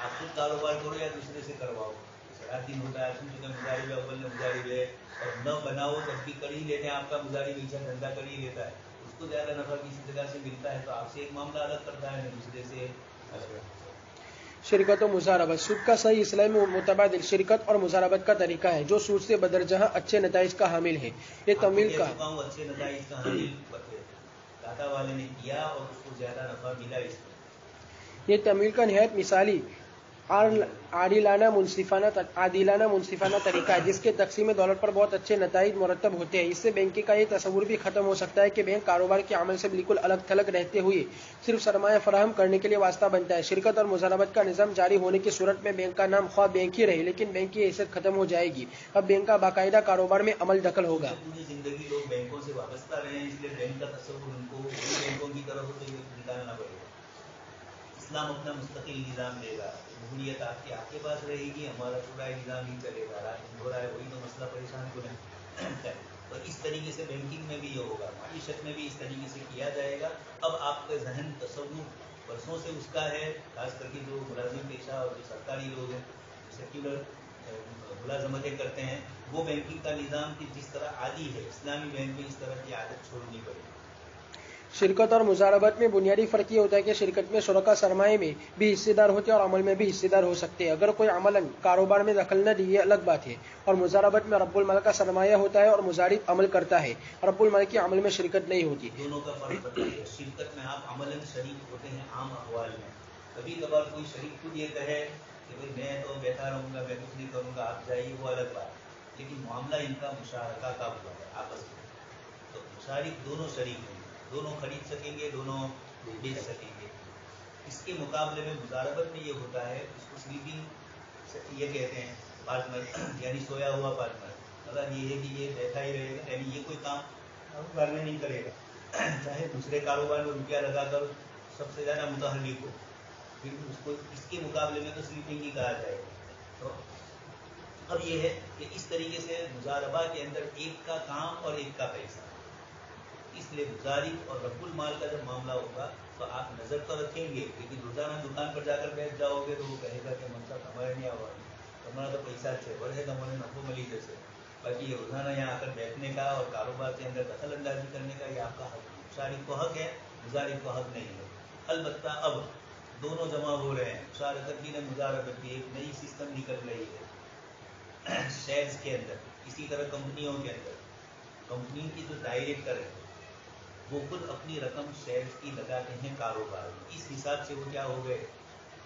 आप खुद कारोबार करो या दूसरे से करवाओ। सारा दिन होता है, सुन चुके मुजारिब अव्वल ने मुजारिब है, और न बनाओ तब भी कर ही लेते हैं, आपका मुजारिब ऐसा धंधा कर ही लेता है, उसको ज़्यादा नफा किसी जगह से मिलता है तो आपसे एक मामला अलग करता है, दूसरे से अलग। शिरकत और मुजारबत। सूद का सही इस्लामी मुतबादिल शिरकत और मुजारबत का तरीका है जो सूद से बदरजह अच्छे नताइज का हामिल है। ये तमील का अच्छे नताइज का हामिल दाता वाले ने किया और उसको ज्यादा नफा मिला इसमें। ये तमील का निहायत मिसाली आदिलाना मुनसिफाना तरीका है जिसके तकसीम दौलत पर बहुत अच्छे नताइज मुरतब होते हैं। इससे बैंकिंग का ये तस्वुर भी खत्म हो सकता है कि बैंक कारोबार के अमल से बिल्कुल अलग थलग रहते हुए सिर्फ सरमाया फराहम करने के लिए वास्ता बनता है। शिरकत और मुजारबत का निज़ाम जारी होने की सूरत में बैंक का नाम ख्वाह बैंक ही रहे, लेकिन बैंक की हैसियत खत्म हो जाएगी। अब बैंक का बाकायदा कारोबार में अमल दखल होगा। पूरी जिंदगी लोग बैंकों से वाबस्ता रहे हैं, इसलिए बैंक का तस्वुर उनको बैंकों की तरफ से निकालना पड़ेगा। इस्लाम अपना मुस्तकिल निज़ाम देगा, जमहूरियत आपके पास रहेगी, हमारा पूरा निज़ाम ही चलेगा। राज हो रहा है, वही तो मसला परेशान को नहीं। और इस तरीके से बैंकिंग में भी ये होगा, माईशत में भी इस तरीके से किया जाएगा। अब आपका जहन तसव्वुर बरसों से उसका है, खास करके जो मुलाजिम पेशा और जो सरकारी लोग हैं, सेक्युलर मुलाजमतें करते हैं, वो बैंकिंग का निज़ाम की जिस तरह आदी है, इस्लामी बैंक में इस तरह की आदत छोड़नी पड़ेगी। शिरकत और मुजारबत में बुनियादी फ़र्क ये होता है कि शिरकत में शुरका सरमाए में भी हिस्सेदार होते हैं और अमल में भी हिस्सेदार हो सकते हैं। अगर कोई अमलन कारोबार में दखल न दी, ये अलग बात है। और मुजारबत में रब्बुल माल का सरमाया होता है और मुजारिब अमल करता है, रब्बुल माल के अमल में शिरकत नहीं होती। दोनों का फर्क बताइए। शिरकत में आप अमलन शरीक होते हैं आम अहवाल में, कभी कभार कोई शरीक खुद ये कहे कि भाई मैं तो बैठा रहूँगा, मैं कुछ नहीं करूँगा, आप जाइए, वो अलग बात। लेकिन मामला इनका मुशारका का हुआ है आपस में, तो मुशारिक दोनों शरीक हैं, दोनों खरीद सकेंगे, दोनों बेच सकेंगे। इसके मुकाबले में मुजारबत में ये होता है, इसको स्लीपिंग ये कहते हैं, पार्टनर यानी सोया हुआ पार्टनर। मतलब ये है कि ये बैठा ही रहेगा, यानी ये कोई काम कारोबार में नहीं करेगा, चाहे दूसरे कारोबार में रुपया लगाकर सबसे ज़्यादा मुतहर्रिक हो, फिर उसको इसके मुकाबले में तो स्लीपिंग ही कहा जाएगा। तो अब ये है कि इस तरीके से मुजारबा के अंदर एक का काम और एक का पैसा, इसलिए मुजारिब और रब्बुल माल का जब मामला होगा तो आप नज़र तो रखेंगे, लेकिन रोजाना दुकान पर जाकर बैठ जाओगे तो वो कहेगा कि मतलब हमारे नहीं आवा, हमारा तो पैसा है, बढ़े तो हमारे नफो मली जैसे। बाकी ये रोजाना यहाँ आकर बैठने का और कारोबार के अंदर दखल अंदाजी करने का ये आपका हक है। मुशारिक को हक है, मुजारिब को हक नहीं है। अलबत्ता अब दोनों जमा हो रहे हैं, मुशारकत की ने मुजारबत की, एक नई सिस्टम निकल रही है शेयर्स के अंदर। इसी तरह कंपनियों के अंदर कंपनी की जो डायरेक्टर है वो खुद अपनी रकम शेयर्स की लगाते हैं कारोबार में। इस हिसाब से वो क्या हो गए,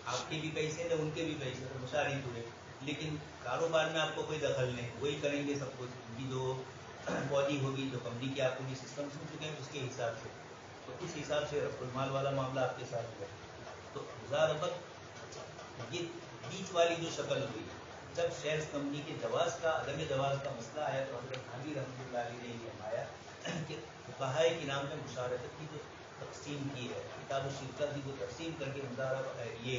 आपके भी पैसे थे, उनके भी पैसे थे, मुशारिक हुए, लेकिन कारोबार में आपको कोई दखल नहीं, वही करेंगे सब कुछ। उनकी जो बॉडी होगी, जो कंपनी की आपको भी सिस्टम सुन चुके हैं उसके हिसाब से, तो उस हिसाब से रब्बुल माल वाला मामला आपके साथ हुआ। तो मुजारबत ये बीच वाली जो शक्ल हुई, जब शेयर्स कंपनी के जवाज का अदम जवाज का मसला आया तो हज़रत हाजी रहमतुल्लाह अलैहि ने फरमाया कि फुक़हा के नाम में मुशारकत की जो तकसीम की है, किताब शिरकत की जो तकसीम करके मुजारबत ये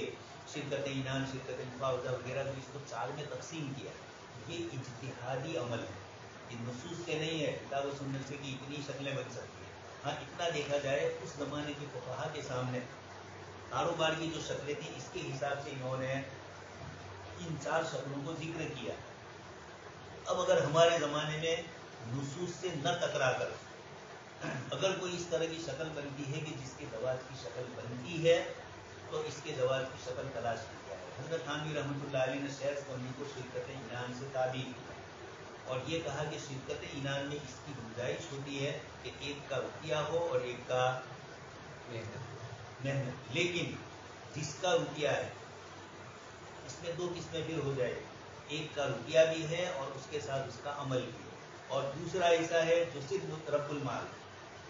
शिरकत इनाम, शिरकत मुफावजा वगैरह जो इसको 4 में तकसीम किया, ये इज्तिहादी अमल है, ये नुसूस से नहीं है किताब सुन्नत से कि इतनी शक्लें बन सकती है। हाँ, इतना देखा जाए उस ज़माने के फुक़हा के सामने कारोबार की जो शक्लें थी, इसके हिसाब से इन्होंने इन 4 शक्लों को जिक्र किया। अब अगर हमारे ज़माने में नुसूस से न टकरा कर अगर कोई इस तरह की शक्ल बनती है कि जिसके जवाज की शक्ल बनती है, तो इसके जवाज की शक्ल तलाश की जाए। حضرت تھانوی رحمۃ اللہ علیہ نے شیخ بندی کو شرکت انعام سے تعبیر کی اور یہ کہا کہ شرکت انعام میں اس کی گنجائش ہوتی ہے کہ ایک کا روپیہ ہو اور ایک کا محنت، لیکن جس کا روپیہ ہے اس میں دو قسمیں پھر ہو جائے، ایک کا روپیہ بھی ہے اور اس کے ساتھ اس کا عمل بھی ہے، اور دوسرا ایسا ہے جو صرف رب المال،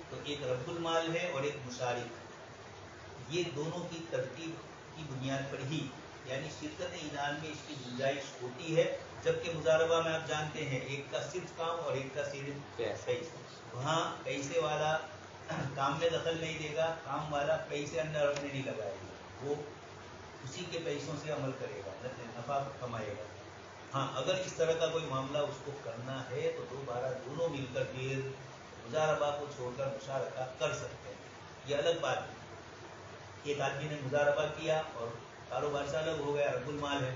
تو ایک رب المال ہے اور ایک مشارک، یہ دونوں کی ترتیب کی بنیاد پر ہی یعنی شرکت انعام میں اس کی گنجائش ہوتی ہے، جبکہ مضاربہ میں آپ جانتے ہیں ایک کا صرف کام اور ایک کا صرف پیسے، وہاں پیسے والا کام میں دخل نہیں دے گا، کام والا پیسے اندر اپنے نہیں لگائے گا، وہ اسی کے پیسوں سے عمل کرے گا، نفع کمائے گا۔ ہاں اگر اس طرح کا کوئی معاملہ اس کو کرنا ہے تو دوبارہ دونوں مل کر پھر مضاربہ کو چھوڑ کر مشارکہ کر سکتے ہیں، یہ الگ بات ہے۔ ایک آدمی نے مضاربہ کیا اور کاروبار سے الگ ہو گیا، رب المال ہے،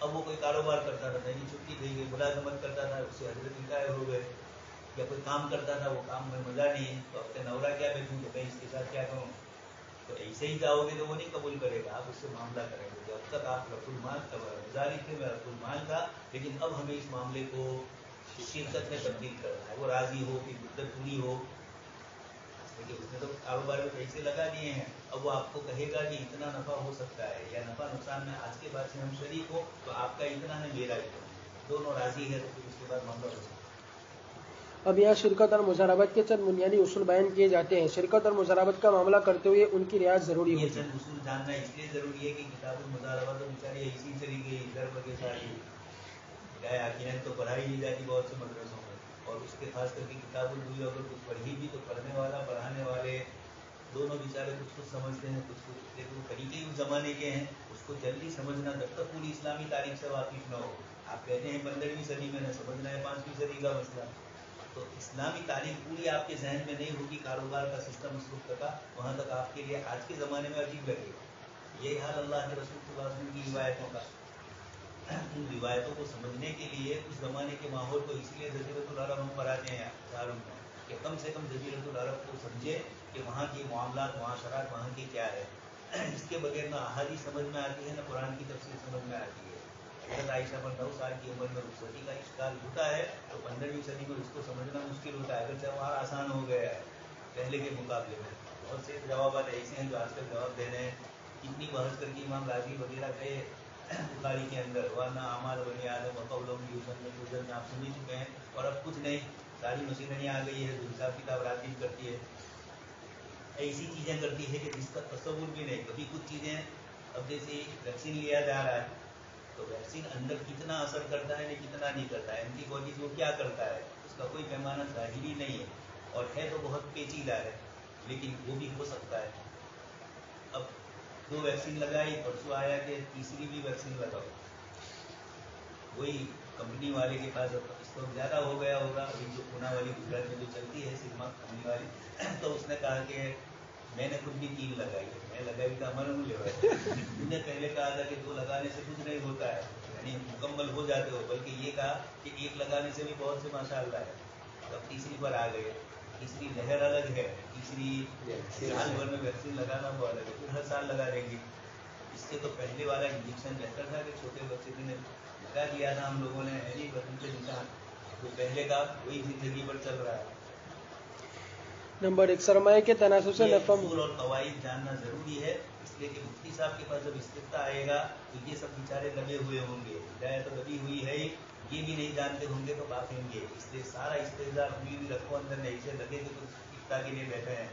اب وہ کوئی کاروبار کرتا تھا، نئی چھٹی دی گئی، ملازمت کرتا تھا، اس سے حضرت نکاح ہو گئے، یا کوئی کام کرتا تھا، وہ کام میں مزہ نہیں ہے تو اپنے نورا کیا بیچوں تو میں اس کے ساتھ کیا کروں، تو ایسے ہی جاؤ گے تو وہ نہیں قبول کرے گا، آپ اس سے معاملہ کریں گے، جب تک آپ رب المال گزاری تھے میں رب المال تھا، لیکن اب ہمیں اس معاملے کو شرکت میں تبدیل کرنا ہے، وہ راضی ہو کہ مدت پوری ہو، لیکن اس نے تو کاروبار میں پیسے لگا دیے ہیں، اب وہ آپ کو کہے گا کہ اتنا نفع ہو سکتا ہے یا نفع نقصان میں آج کے بعد سے ہم شریک ہو تو آپ کا اتنا ہے میرا اتنا، دونوں راضی ہے تو پھر اس کے بعد معاملہ ہو سکتا ہے۔ اب یہاں شرکت اور مضاربت کے چند بنیادی اصول بیان کیے جاتے ہیں۔ شرکت اور مضاربت کا معاملہ کرتے ہوئے ان کی رعایت ضروری یہ ہوتی ہے۔ چند اصول جاننا اس لیے ضروری ہے کہ کتاب المضاربہ تو بیچاری ایسی چلی گئی ضرب کے ساتھ ہی، یقیناً تو پڑھائی نہیں جاتی بہت سے مدرسوں میں، اور اس کے خاص کر کے کتاب البیوع اگر کچھ پڑھی بھی تو پڑھنے والا پڑھانے والے دونوں بیچارے کچھ کچھ سمجھتے ہیں کچھ کچھ، لیکن وہ طریقے اس زمانے کے ہیں، اس کو جلدی سمجھنا جب تک پوری اسلامی تاریخ سے واقف نہ ہو، آپ کہتے ہیں 15ویں صدی میں نہ سمجھنا ہے 5ویں صدی کا مسئلہ، تو اسلامی تاریخ پوری آپ کے ذہن میں نہیں ہوگی، کاروبار کا سسٹم اس وقت کا وہاں تک آپ کے لیے آج کے زمانے میں عجیب لگے گا۔ یہی حال اللہ کے رسول صلی اللہ علیہ وسلم کی روایتوں کا، ان روایتوں کو سمجھنے کے لیے اس زمانے کے ماحول کو اس لیے جزیرۃ العرب ہم پڑھاتے ہیں اشعار میں کہ کم سے کم جزیرۃ العرب کو سمجھے کہ وہاں کے معاملات معاشرات وہاں کے کیا ہے، اس کے بغیر نہ احادیث سمجھ میں آتی ہے نہ قرآن کی تفسیر سمجھ میں آتی ہے۔ حضرت عائشہ پر 9 سال کی عمر میں رخصتی کا اشکال ہوتا ہے تو 15ویں صدی میں اس کو سمجھنا مشکل ہوتا ہے، اگرچہ وہاں آسان ہو گیا ہے پہلے کے مقابلے میں۔ بہت سے جوابات ایسے ہیں جو آج کل جواب دینے ہیں، اتنی بحث کر کے امام راضی وغیرہ گئے بخاری کے اندر ورنہ اعمال بنی آدم وقولهم یوزن میں آپ سن ہی چکے ہیں، اور اب کچھ نہیں، ساری مشینری آ گئی ہے جو حساب کتاب راتب کرتی ہے، ایسی چیزیں کرتی ہے کہ جس کا تصور بھی نہیں، کبھی کچھ چیزیں اب جیسے ویکسین لیا جا رہا ہے تو ویکسین اندر کتنا اثر کرتا ہے کتنا نہیں کرتا ہے، اینٹی باڈیز وہ کیا کرتا ہے اس کا کوئی پیمانہ ظاہری نہیں ہے، اور ہے تو بہت پیچیدہ ہے، لیکن وہ بھی ہو سکتا ہے۔ اب 2 ویکسین لگائی، پرسوں آیا کہ تیسری بھی ویکسین لگاؤ، وہی کمپنی والے کے پاس اسٹاک زیادہ ہو گیا ہوگا، ابھی جو پونا والی گجرات میں جو چلتی ہے سگما کمپنی والی، تو اس نے کہا کہ میں نے خود بھی 3 لگائی ہے، میں لگائی تو ہمارا مجھے تم نے پہلے کہا تھا کہ 2 لگانے سے کچھ نہیں ہوتا ہے، یعنی مکمل ہو جاتے ہو، بلکہ یہ کہا کہ 1 لگانے سے بھی بہت سے ماشاء اللہ ہے، تب تیسری پر آ گئے، تیسری لہر الگ ہے، تیسری سال بھر میں ویکسین لگانا وہ الگ ہے، پھر ہر سال لگا دیں گے، اس سے تو پہلے والا انجیکشن بہتر تھا کہ چھوٹے بچے نے لگا دیا تھا ہم لوگوں نے، ایلی بدن کے نشان، وہ پہلے کا وہی زندگی پر چل رہا ہے۔ نمبر 1 سرمایہ کے تناسب سے نفع اصول اور قواعد جاننا ضروری ہے، اس لیے کہ مفتی صاحب کے پاس جب استفتاء آئے گا تو یہ سب بیچارے لگے ہوئے ہوں گے، ہدایت تو لگی ہوئی ہے، یہ بھی نہیں جانتے ہوں گے تو باقیں گے، اس لیے سارا استحضار بھی رکھو اندر، نہیں سے لگے کہ کچھ افتاء کے لیے بیٹھے ہیں،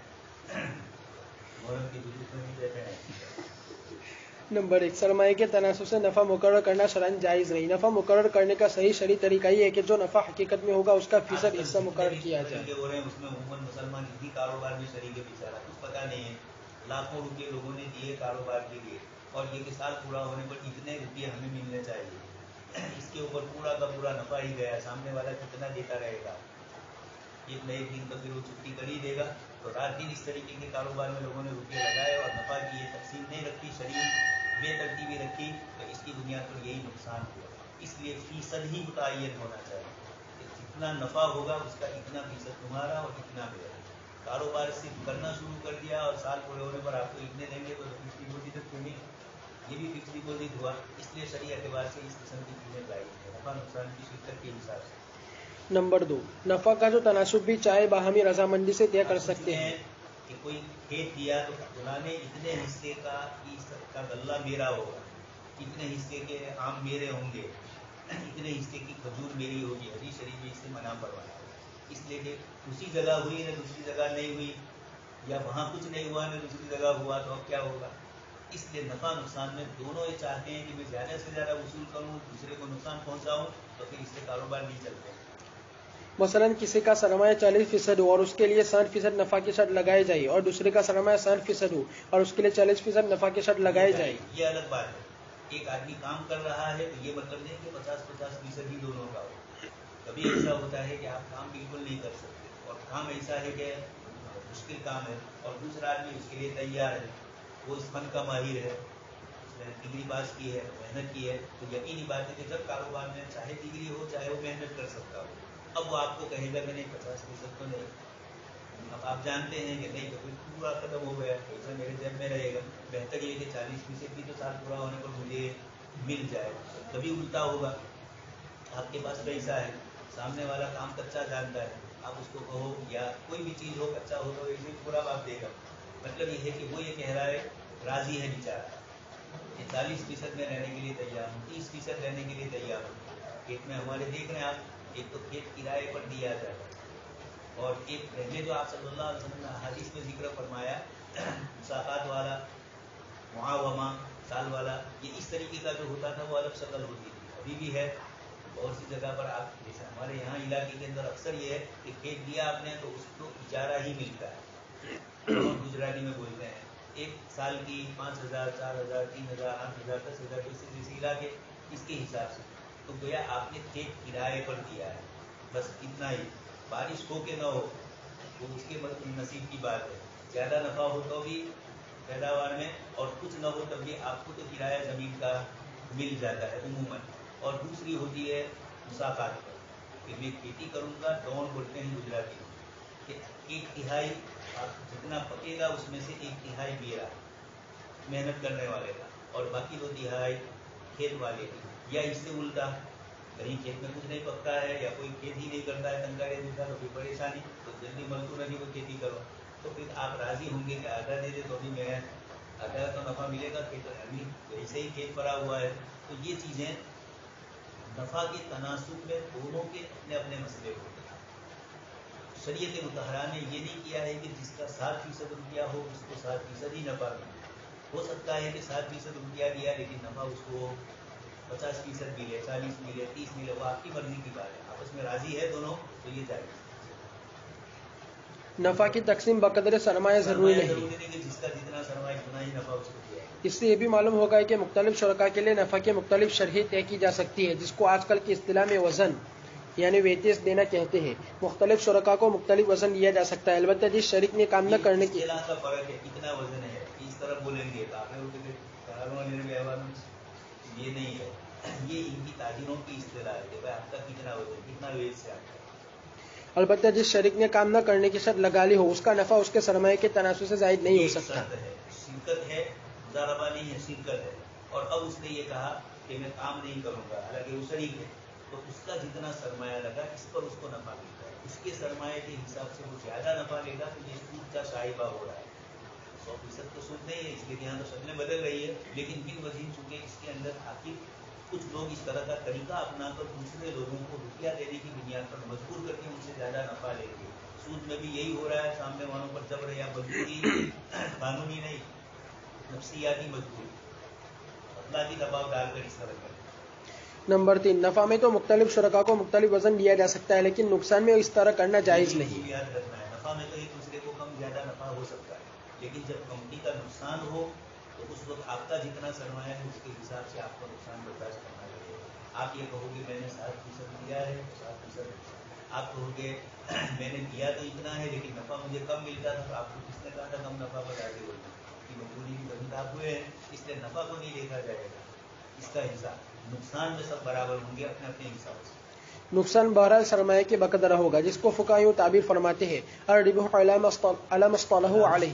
محرم کی جلوس میں نہیں بیٹھے ہیں۔ نمبر 1 سرمایہ کے تناسب سے نفع مقرر کرنا شرعاً جائز نہیں۔ نفع مقرر کرنے کا صحیح شرعی طریقہ یہ ہے کہ جو نفع حقیقت میں ہوگا اس کا فیصد حصہ مقرر کیا جائے۔ ہو رہے ہیں اس میں عموماً مسلمان اسی کاروبار میں شریک ہے، بیچارہ کچھ پتہ نہیں ہے، لاکھوں روپے لوگوں نے دیے کاروبار کے لیے، اور یہ کہ سال پورا ہونے پر اتنے روپے ہمیں ملنے چاہیے، اس کے اوپر پورا کا پورا نفع ہی گیا، سامنے والا کتنا دیتا رہے گا، ایک نہ ایک دن تو پھر وہ چھٹی کر ہی دے گا، تو رات دن اس طریقے کے کاروبار میں لوگوں نے روپے لگائے اور نفع کی یہ تقسیم نہیں رکھی، شریک بے ترتیبی رکھی، تو اس کی بنیاد پر یہی نقصان ہوا، اس لیے فیصد ہی متعین ہونا چاہیے کہ جتنا نفع ہوگا اس کا اتنا فیصد تمہارا اور اتنا میرا، کاروبار صرف کرنا شروع کر دیا اور سال پورے ہونے پر آپ کو اتنے دیں گے تو اس کی بوٹی تک کیوں نہیں، ये भी फिक्स डिपॉजिट हुआ, इसलिए शरीय एतबार से इस किस्म की चीजें जायज है नफा नुकसान की शिद्दत के हिसाब से। नंबर 2, नफा का जो तनासुब भी चाहे बाहमी रजामंदी से तय कर सकते हैं कि कोई खेत दिया तो फलाने इतने हिस्से का गल्ला मेरा होगा, इतने हिस्से के आम मेरे होंगे, इतने हिस्से की खजूर मेरी होगी, हदीस शरीफ में इससे मना फरमाया। इसलिए कि उसी जगह हुई ना दूसरी जगह नहीं हुई, या वहाँ कुछ नहीं हुआ ना दूसरी जगह हुआ, तो अब क्या होगा। इसलिए नफा नुकसान में दोनों ये चाहते हैं कि मैं ज़्यादा से ज़्यादा वसूल करूँ, दूसरे को नुकसान पहुँचाऊँ, तो फिर इससे कारोबार नहीं चलते। मसलन किसी का सरमाया 40% हो और उसके लिए 60% नफा की शर्त लगाई जाए, और दूसरे का सरमाया 60% हो और उसके लिए 40% नफा की शर्त लगाई जाए। ये अलग बात है। एक आदमी काम कर रहा है तो ये मतलब नहीं कि 50-50% ही दोनों का हो। कभी ऐसा होता है कि आप काम बिल्कुल नहीं कर सकते और काम ऐसा है कि मुश्किल काम है और दूसरा आदमी उसके लिए तैयार है, वो इस फन का माहिर है, डिग्री पास की है, मेहनत की है, तो यकीनी बात है कि जब कारोबार में चाहे डिग्री हो चाहे वो मेहनत कर सकता हो, अब वो आपको कहेगा कि नहीं 50% तो नहीं। अब आप जानते हैं कि नहीं तो फिर पूरा खत्म हो गया, पैसा मेरे जेब में रहेगा, बेहतर ये कि 40% भी तो साल पूरा होने पर मुझे मिल जाए। कभी उल्टा होगा, आपके पास पैसा है, सामने वाला काम कच्चा जानता है, आप उसको कहो या कोई भी चीज़ हो कच्चा हो तो एक पूरा बात देगा। मतलब ये है कि वो ये कह रहा है, राजी है बेचारा, 40% में रहने के लिए तैयार हूँ, 30% रहने के लिए तैयार हूँ। खेत में हमारे देख रहे हैं आप, एक तो खेत किराए पर दिया जाए, और एक पहले जो आप सल्लल्लाहु अलैहि वसल्लम ने हदीस में जिक्र फरमाया मुसाकात वाला, मुआवमा साल वाला, ये इस तरीके का जो होता था वो अलग शक्ल होती थी, अभी भी है बहुत सी जगह पर। आप जैसे हमारे यहाँ इलाके के अंदर अक्सर ये है कि खेत दिया आपने तो उसको इजारा ही मिलता है, तो गुजराती में बोलते हैं, एक साल की 5,000, 4,000, 3,000, 8,000, 10,000 जैसे जैसे इलाके इसके हिसाब से, तो गोया आपने खेत किराए पर दिया है, बस इतना ही। बारिश हो के न हो तो उसके नसीब की बात है, ज़्यादा नफा हो तो भी पैदावार में, और कुछ न हो तब भी आपको तो किराया ज़मीन का मिल जाता है उमूमन। और दूसरी होती है मुसाकात पर, कि मैं खेती करूँगा, दौड़ बोलते हैं गुजराती में, कि 1/3 आप जितना पकेगा उसमें से 1/3 मेरा मेहनत करने वाले का, और बाकी 2/3 खेत वाले की, या इससे उल्टा कहीं खेत में कुछ नहीं पकता है या कोई खेती नहीं करता है, तंगारे देता, तो फिर परेशानी, तो जल्दी मजदूर नहीं कोई खेती करो, तो फिर आप राजी होंगे कि आधा दे दे तो भी मैं आधा तो नफा मिलेगा, खेत अभी वैसे ही खेत भरा हुआ है। तो ये चीज़ें नफा के तनासुब में दोनों के अपने अपने मसले होते हैं। शरीयत मुतहरा ने ये नहीं किया है कि जिसका 60% रुपया हो उसको 60% ही नफा मिले। हो सकता है कि 60% रुपया दिया लेकिन नफा उसको 50% मिले, 40 मिले, 30 मिले, वो आपकी मर्जी की बात है, आपस में राजी है दोनों तो ये चाहिए। नफा की तकसीम बकदर सरमाया जरूरी नहीं, कि जिसका जितना सरमाया उतना ही नफा उसको दिया। इससे ये भी मालूम होगा कि मुख्तलिफ शुरका के लिए नफा की मुख्तलिफ शरह तय की जा सकती है, जिसको आजकल की इस्तिलाह में वजन यानी वेटेज देना कहते हैं। मुख्तलिफ शुरका को मुख्तलिफ वजन दिया जा सकता है, अलबत्ता जिस शरीक ने काम न करने की का फर्क है, कितना वजन है, इस तरफ बोलेंगे ये नहीं है, ये इनकी ताजिरों की इस्तिलाह है कि भाई आपका कितना वजन, कितना वेट से आपका। अलबत्ता जिस शरीक ने काम न करने की शर्त लगा ली हो उसका नफा उसके सरमाए के तनासुब से जायद नहीं हो सकता। शिरकत है, मुजारबा नहीं है, शिरकत है, और अब उसने ये कहा कि मैं काम नहीं करूंगा, हालांकि वो शरीक है, तो उसका जितना सरमाया लगा इस पर उसको नफा मिलता है, उसके सरमाए के हिसाब से वो ज्यादा नफा लेगा, तो ये सूद का शाइबा हो रहा है। 100% तो सूद नहीं है, इसलिए यहाँ तो शक्लें बदल रही है, लेकिन बिन वजह चूंकि इसके अंदर आखिर कुछ लोग इस तरह का तरीका अपनाकर दूसरे लोगों को रुपया देने की बुनियाद पर मजबूर करके उनसे ज्यादा नफा लेंगे। सूद में भी यही हो रहा है, सामने वालों पर जबर या मजबूरी, कानूनी नहीं नफ्सियाती मजबूरी, अखलाकी दबाव डालकर इस तरह का। नंबर 3, नफा में तो मुख्तलिफ शुरका को मुख्तलिफ वजन दिया जा सकता है, लेकिन नुकसान में इस तरह करना जायज़ नहीं। याद रखना है, नफा में तो एक दूसरे को कम ज्यादा नफा हो सकता है, लेकिन जब कंपनी का नुकसान हो तो उस वक्त आपका जितना सरमाया है उसके हिसाब से आपको नुकसान बर्दाश्त करना पड़ेगा। आप ये कहोगे मैंने 60% दिया है, 60%, आप कहोगे मैंने दिया तो इतना है लेकिन नफा मुझे कम मिलता था, तो आपको किसने कहा था कम नफा पर आगे बोलना, कि मजबूरी की वजह आप हुए हैं, इसलिए नफा को नहीं देखा जाएगा, इसका हिसाब नुकसान में सब बराबर होंगे अपने अपने हिसाब से। नुकसान बहरहाल सरमाए के बकदर होगा, जिसको फुकाहा यूं ताबीर फरमाते हैं अर्रिबहु अला मस्तलहु अलैहि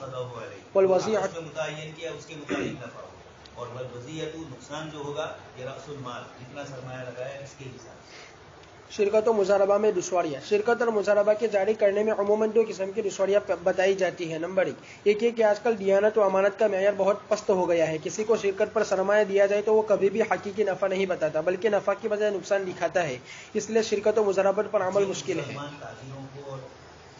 वल वज़ीअतु मुतय्यन किया उसके मुताबिक नफा हो। اور वज़ीयत नुकसान जो होगा ये रअसुल माल, जितना सरमाया लगाया इसके हिसाब से। शिरकत और मुजारबा में दुश्वारियाँ। शिरकत और मुजारबा के जारी करने में अमूमन दो किस्म की दुश्वारियाँ बताई जाती है। नंबर एक ये कि आजकल दियानत और अमानत का मेयार बहुत पस्त हो गया है। किसी को शिरकत पर सरमाया दिया जाए तो वो कभी भी हकीकी नफ़ा नहीं बताता बल्कि नफ़ा की बजाय नुकसान दिखाता है, इसलिए शिरकत और मुजारबत पर अमल मुश्किल है।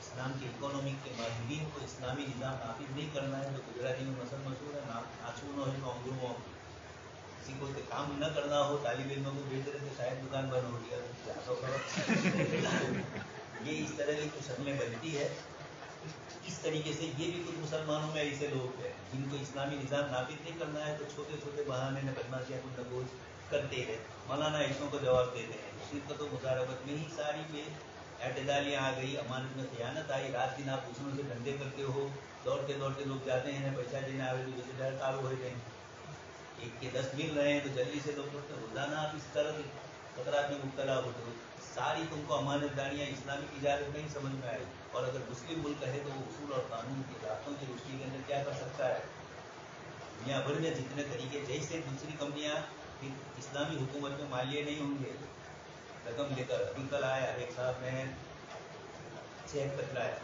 इस्लाम के इकोनॉमिक के माहिरीन को इस्लामी निज़ाम नाफिज नहीं करना है, जो गुजराती में मसल मशहूर है, नाचून हो अंगूरों किसी को काम न करना हो, तालिब इल्मों को भेज रहे थे, शायद दुकान बंद हो गया ये इस तरह की कुछ शक्लें बनती है। इस तरीके से ये भी कुछ मुसलमानों में ऐसे लोग हैं जिनको इस्लामी निज़ाम नाफिज नहीं करना है, तो छोटे छोटे बहाने न बदमाशियाँ को नगोज करते हैं। मौलाना ऐसों को जवाब देते हैं। शिरकत व मुजारबत में ही सारी में एतदालियाँ आ गई, अमानत में खयानत आई। रात दिन आप दूसरों से धंधे करते हो, दौड़ते दौड़ते लोग जाते हैं, पैसा देने आवे तो रिश्तेदार काबू होते हैं, एक के 10 मिल रहे हैं तो जल्दी से लोग करते, रोजाना आप इस तरह के खतरात में मुब्तला होते हो। सारी तुमको अमानतदारियाँ इस्लामी तिजारत नहीं समझ में आई। और अगर मुस्लिम मुल्क है तो वो उसूल और कानून की बातों की रोशनी के अंदर क्या कर सकता है। दुनिया भर में जितने तरीके, जैसे दूसरी कंपनियाँ इस्लामी हुकूमत में मालिया नहीं होंगे, रकम लेकर अभी कल आया एक साहब ने चेक बतलाया,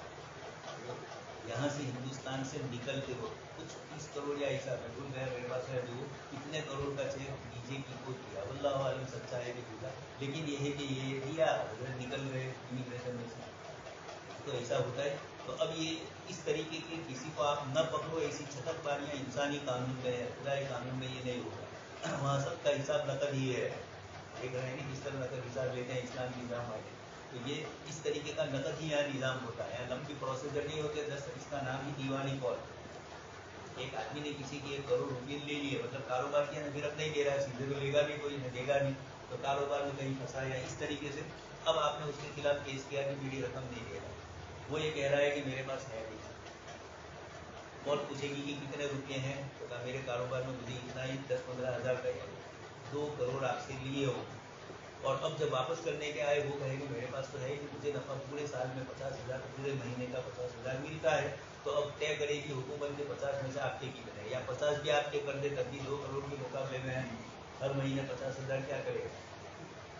यहाँ से हिंदुस्तान से निकलते हो कुछ 30 करोड़ या ऐसा, मैं भूल गया, मेरे पास है जो कितने करोड़ का चेक बीजेपी को दिया, वल्लाह आलम सच्चा है कि झूठा, लेकिन ये है कि ये दिया निकल गए इमिग्रेशन में से, तो ऐसा होता है। तो अब ये इस तरीके के किसी को आप न पकड़ो, ऐसी छटकबारियाँ इंसानी कानून में है, खुदाई कानून में ये नहीं होगा। वहाँ सबका हिसाब नकद ही है, देख रहे हैं कि किस तरह नकद हिसाब लेते हैं इस्लाम निज़ाम वाले। तो ये इस तरीके का नकद ही यहाँ निज़ाम होता है, लंबी प्रोसीजर नहीं होते। जस्ट इसका नाम ही दीवानी कॉल। एक आदमी ने किसी की 1 करोड़ रुपये ले लिए, मतलब कारोबार किया ना, फिर अब नहीं दे रहा है, सीधे तो लेगा भी कोई, नहीं देगा नहीं, तो कारोबार में कहीं फंसा या इस तरीके से। अब आपने उसके खिलाफ केस किया कि मेरी रकम नहीं दे रहा, वो ये कह रहा है कि मेरे पास है नहीं। कॉल पूछेगी कि कितने रुपये हैं, तो कहा मेरे कारोबार में मुझे इतना ही 10-15 हज़ार का 2 करोड़ आपसे लिए हो। और अब जब वापस करने के आए वो कहेंगे मेरे पास तो है कि मुझे नफा पूरे साल में 50,000, पूरे महीने का 50,000 मिलता है, तो अब तय करेगी हुकूमत के 50 में से आपके की बने, या 50 भी आपके कर दे तब भी 2 करोड़ के मुकाबले में हर महीने 50,000 क्या करेगा।